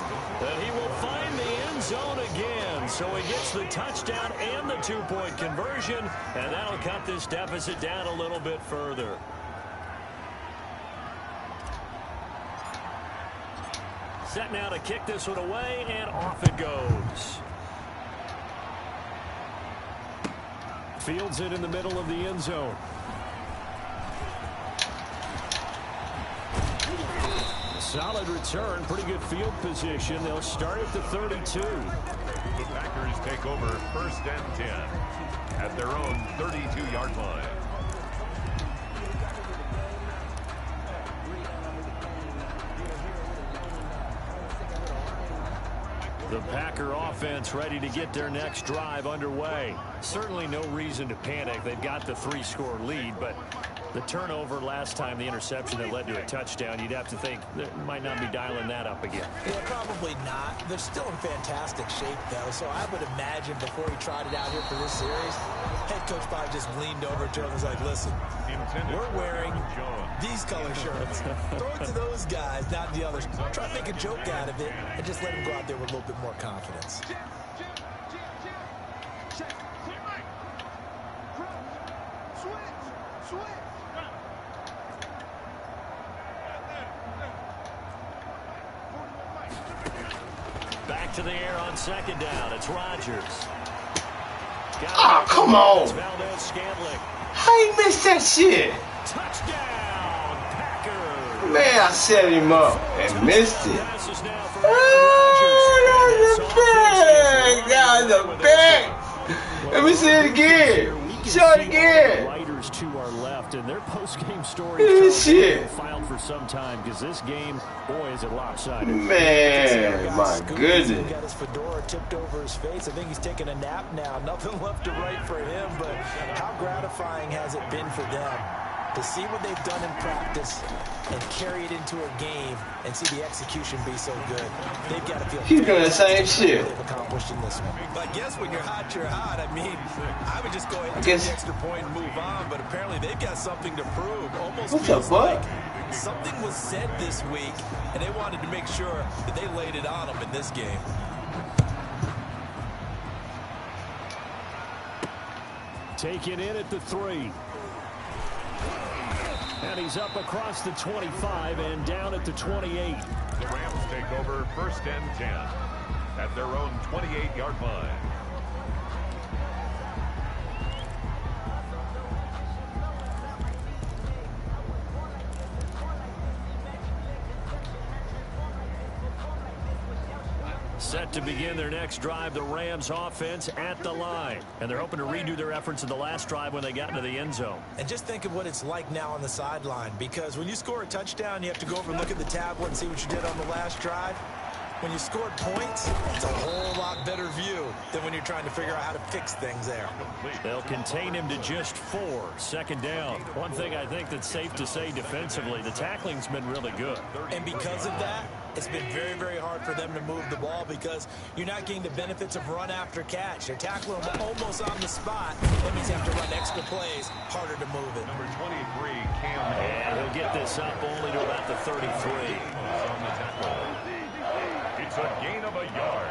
Speaker 1: And he will find the end zone again. So he gets the touchdown and the 2-point conversion. And that'll cut this deficit down a little bit further. Set now to kick this one away, and off it goes. Fields it in the middle of the end zone. Solid return, pretty good field position. They'll start at the 32.
Speaker 2: The Packers take over 1st and 10 at their own 32-yard line.
Speaker 1: The Packer offense ready to get their next drive underway. Certainly no reason to panic. They've got the 3-score lead, but the turnover last time, the interception that led to a touchdown, you'd have to think they might not be dialing that up again.
Speaker 3: Yeah, probably not. They're still in fantastic shape, though, so I would imagine before he tried it out here for this series, head coach probably just leaned over to him and was like, listen, we're wearing these color shirts. Throw it to those guys, not the others. Try to make a joke out of it and just let him go out there with a little bit more confidence.
Speaker 1: Back to the air on 2nd down. It's Rodgers.
Speaker 4: Ah, come on.
Speaker 1: Scantling.
Speaker 4: How you missed that shit?
Speaker 1: Touchdown, Packers.
Speaker 4: Man, I set him up and missed it. That was a big. Let me see it again. Show it again.
Speaker 5: Writers to our left, and their post-game story
Speaker 4: shit.
Speaker 5: filed for some time because this game, boy, is it lopsided.
Speaker 4: Man, my goodness.
Speaker 3: He got his fedora tipped over his face. I think he's taking a nap now. Nothing left to write for him, but how gratifying has it been for them to see what they've done in practice and carry it into a game and see the execution be so good. They've got to feel
Speaker 4: He's doing the same shit.
Speaker 3: They've accomplished in this one.
Speaker 10: But I guess when you're hot, you're hot. I mean, I would just go ahead and take the extra point and move on, but apparently they've got something to prove. Almost feels like something was said this week, and they wanted to make sure that they laid it on them in this game.
Speaker 5: Taken in at the 3. And he's up across the 25 and down at the 28.
Speaker 2: The Rams take over 1st and 10 at their own 28-yard line.
Speaker 1: Set to begin their next drive, the Rams offense at the line. And they're hoping to redo their efforts in the last drive when they got into the end zone.
Speaker 3: And just think of what it's like now on the sideline, because when you score a touchdown, you have to go over and look at the tablet and see what you did on the last drive. When you scored points, it's a whole lot better view than when you're trying to figure out how to fix things there.
Speaker 1: They'll contain him to just 4. 2nd down. One thing I think that's safe to say defensively, the tackling's been really good.
Speaker 3: And because of that, it's been very, very hard for them to move the ball because you're not getting the benefits of run after catch. They're tackling them almost on the spot. That means you have to run extra plays, harder to move it.
Speaker 2: Number 23, Cam.
Speaker 1: And he'll get this up only to about the 33.
Speaker 2: On the tackle. It's a gain of a yard.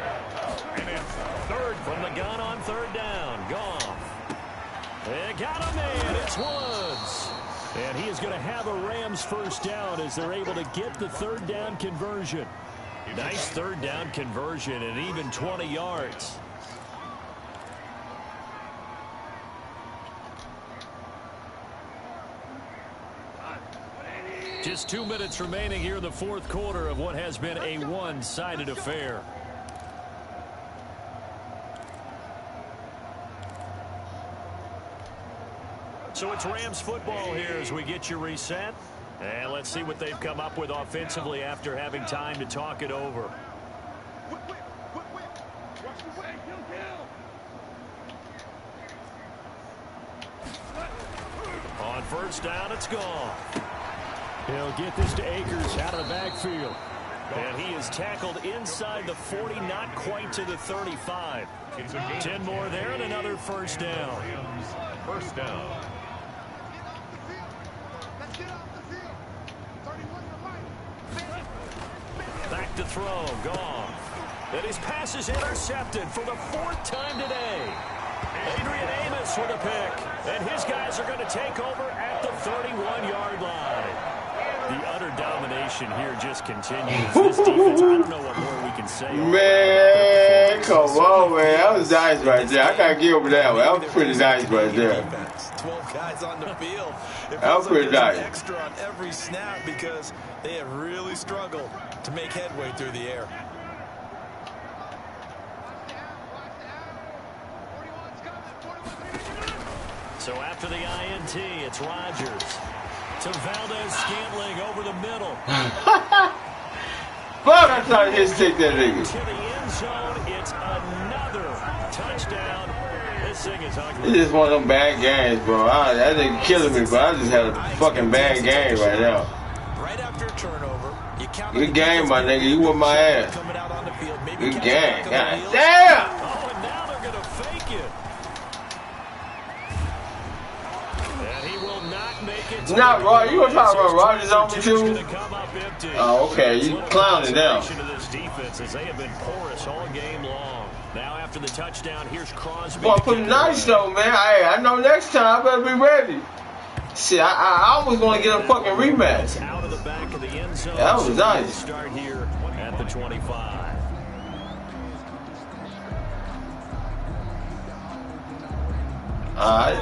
Speaker 2: And it's 3rd
Speaker 1: from the gun on 3rd down. Goff. They got him in. It's Woods. And he is going to have a Rams 1st down as they're able to get the 3rd down conversion. Nice 3rd down conversion and even 20 yards.
Speaker 5: Just 2 minutes remaining here in the fourth quarter of what has been a one-sided affair. So it's Rams football here as we get you reset. And let's see what they've come up with offensively after having time to talk it over. On first down, it's gone. He'll get this to Akers out of the backfield. And he is tackled inside the 40, not quite to the 35. 10 more there and another first down.
Speaker 2: First down.
Speaker 5: Back to throw, gone. And his pass is intercepted for the 4th time today. Adrian Amos with a pick. And his guys are going to take over at the 31-yard line. The utter domination here just continues. This defense, I don't know what more we can say.
Speaker 4: Man, come on, man. That was nice right there. I got to give over that one. That was pretty nice right there.
Speaker 10: 12 guys on the field.
Speaker 4: That was pretty nice.
Speaker 10: Extra on every snap because they have really struggled to make headway through the air.
Speaker 5: So after the INT, it's Rodgers. To Valdez-Scantling over the middle.
Speaker 4: Fuck, I tried to hit stick that nigga.
Speaker 5: To the end zone, it's another touchdown. This thing is ugly.
Speaker 4: It's just one of them bad games, bro. That nigga killing me, but I just had a fucking bad game right now.
Speaker 10: Right after a turnover, you count.
Speaker 4: Good game, my nigga. You whooped my ass.
Speaker 10: Coming out on the field, maybe
Speaker 4: good game. God damn.
Speaker 5: Oh, and now they're going to fake it. And he will not make it.
Speaker 4: Not right. You gonna try to run Rodgers on me too? Oh, okay. You clowning now.
Speaker 5: This defense as they have been porous all game long. Now after the touchdown, here's Crosby.
Speaker 4: Boy, put nice though, man. I know next time I better be ready. Shit, I almost gonna get a fucking rematch.
Speaker 5: Out of the back of the end zone.
Speaker 4: That was nice.
Speaker 5: Start here at the 25.
Speaker 4: All right.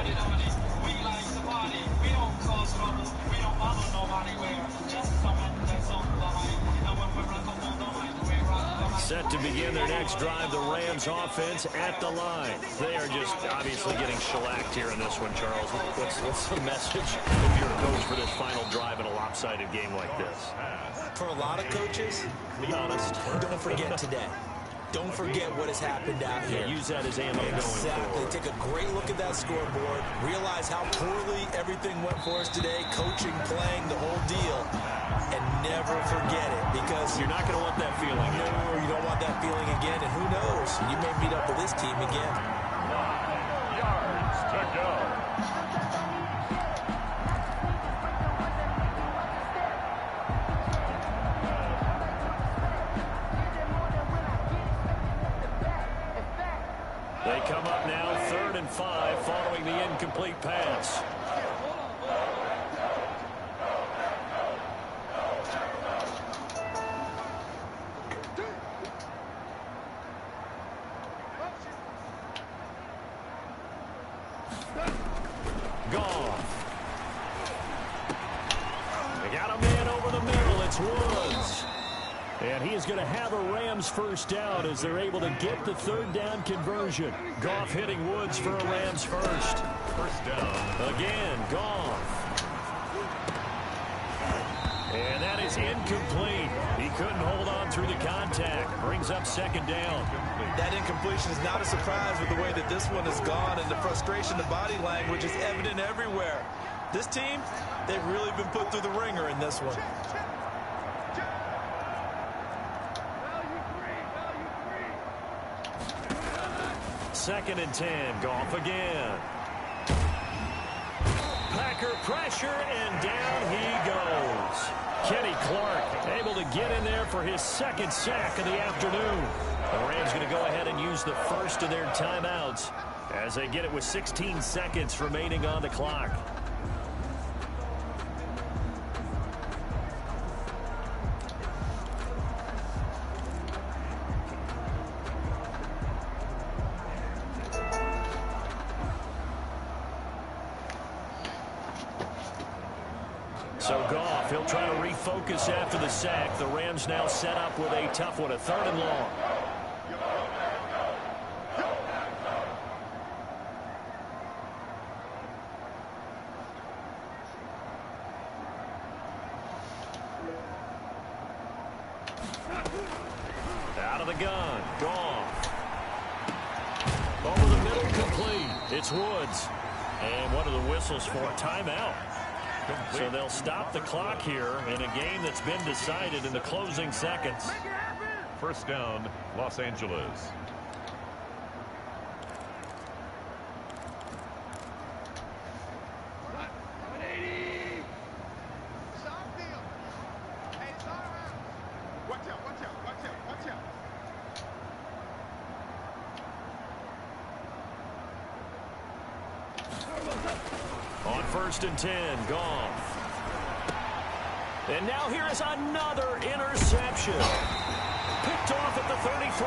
Speaker 5: Set to begin their next drive, the Rams offense at the line. They are just obviously getting shellacked here in this one, Charles. What's the message if you're a coach for this final drive in a lopsided game like this?
Speaker 10: For a lot of coaches,
Speaker 5: be honest,
Speaker 10: don't forget today. Don't forget what has happened out here.
Speaker 5: Use that as ammo going forward.
Speaker 10: Take a great look at that scoreboard. Realize how poorly everything went for us today. Coaching, playing, the whole deal. And never forget it because
Speaker 5: you're not going to want that feeling.
Speaker 10: No, you don't want that feeling again. And who knows? You may meet up with this team again.
Speaker 2: 9 yards to go.
Speaker 5: They come up now 3rd and 5 following the incomplete pass. Gone. They got a man over the middle. It's Woods. And he is going to have a Rams first down as they're able to get the 3rd down conversion. Goff hitting Woods for a Rams first.
Speaker 2: First down.
Speaker 5: Again, Goff. And that is incomplete. He couldn't hold on through the contact. Brings up 2nd down.
Speaker 10: That incompletion is not a surprise with the way that this one has gone, and the frustration, the body language is evident everywhere. This team, they've really been put through the ringer in this one.
Speaker 5: Second and 10. Goff again. Packer pressure, and down he goes. Kenny Clark able to get in there for his 2nd sack of the afternoon. The Rams going to go ahead and use the first of their timeouts as they get it with 16 seconds remaining on the clock.
Speaker 1: So Goff, he'll try to refocus after the sack. The Rams now set up with a tough one, a 3rd and long. Out of the gun, Goff. Over the middle, complete. It's Woods. And what are the whistles for? Timeout. So they'll stop the clock here in a game that's been decided in the closing seconds.
Speaker 2: 1st down, Los Angeles.
Speaker 1: On 1st and 10, Goff. And now here is another interception. Picked off at the 33.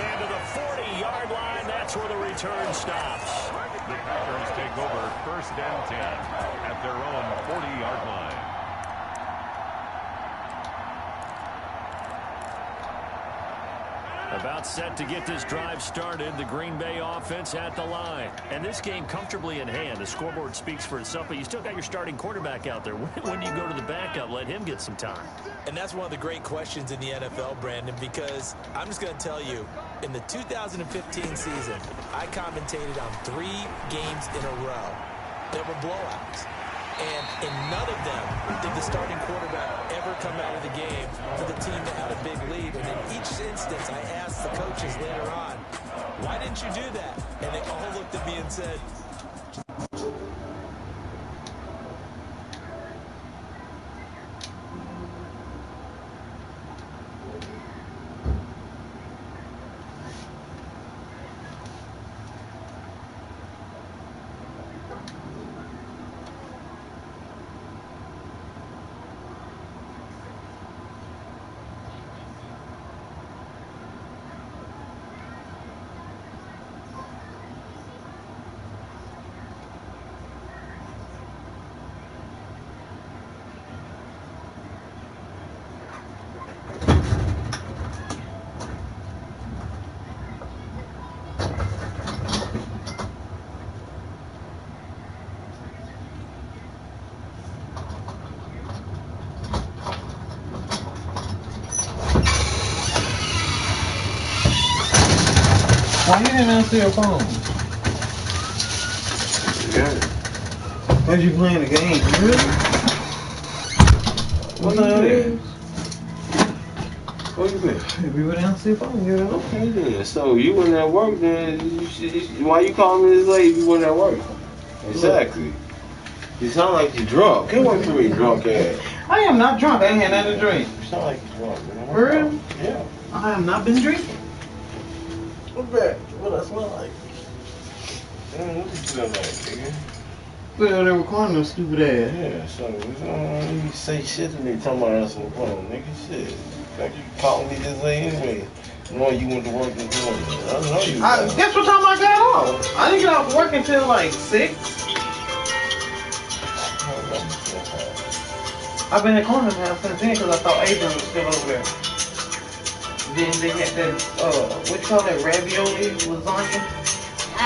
Speaker 1: And to the 40-yard line, that's where the return stops.
Speaker 2: The Packers take over 1st and 10 at their own 40-yard line.
Speaker 1: About set to get this drive started, the Green Bay offense at the line. And this game comfortably in hand. The scoreboard speaks for itself, but you still got your starting quarterback out there. When do you go to the backup? Let him get some time.
Speaker 10: And that's one of the great questions in the NFL, Brandon, because I'm just going to tell you, in the 2015 season, I commentated on 3 games in a row that were blowouts. And in none of them did the starting quarterback ever come out of the game for the team that had a big lead. And in each instance, I asked the coaches later on, why didn't you do that? And they all looked at me and said,
Speaker 4: Why you didn't answer your phone? Yeah. Why'd you playing the game? Really? What the hell is? Where you been? If you would answer your phone, yeah. Okay then. So you wasn't at work then. Why you calling me this late if you wasn't at work? Exactly. You sound like you're drunk. Get away from me, drunk ass. I am not drunk. I ain't had nothing to drink. You sound like you're drunk, man. For real? Yeah. I have not been drinking. What's that? What I smell like? What you smell like, nigga? Well, they were calling them stupid ass. Yeah, so you say shit to me talking about us on the phone, nigga. Shit. Like you calling me this late anyway. Knowing you went to work this morning. I know you. Guess what time I got off? I didn't get off work until like 6. I've been at Corner's house since then because I thought Abram was still over there. Then they had that, what you call that, ravioli lasagna? I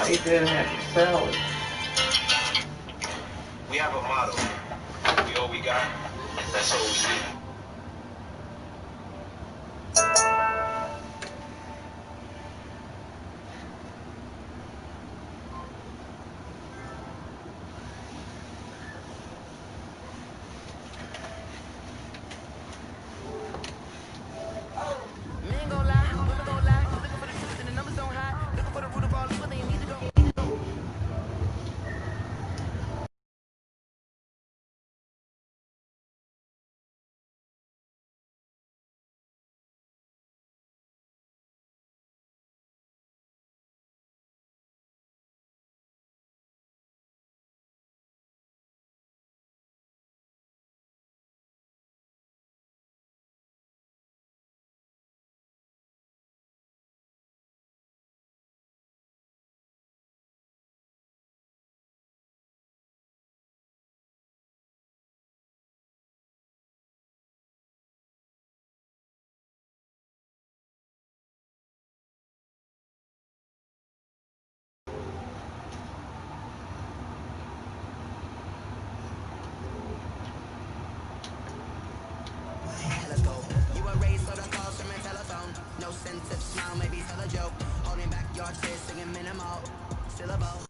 Speaker 4: ate that and had the salad.
Speaker 11: We have a motto. We all we got, that's all we need.
Speaker 9: to smile, maybe tell a joke. Holding back your tears, singing minimal. Still a boat.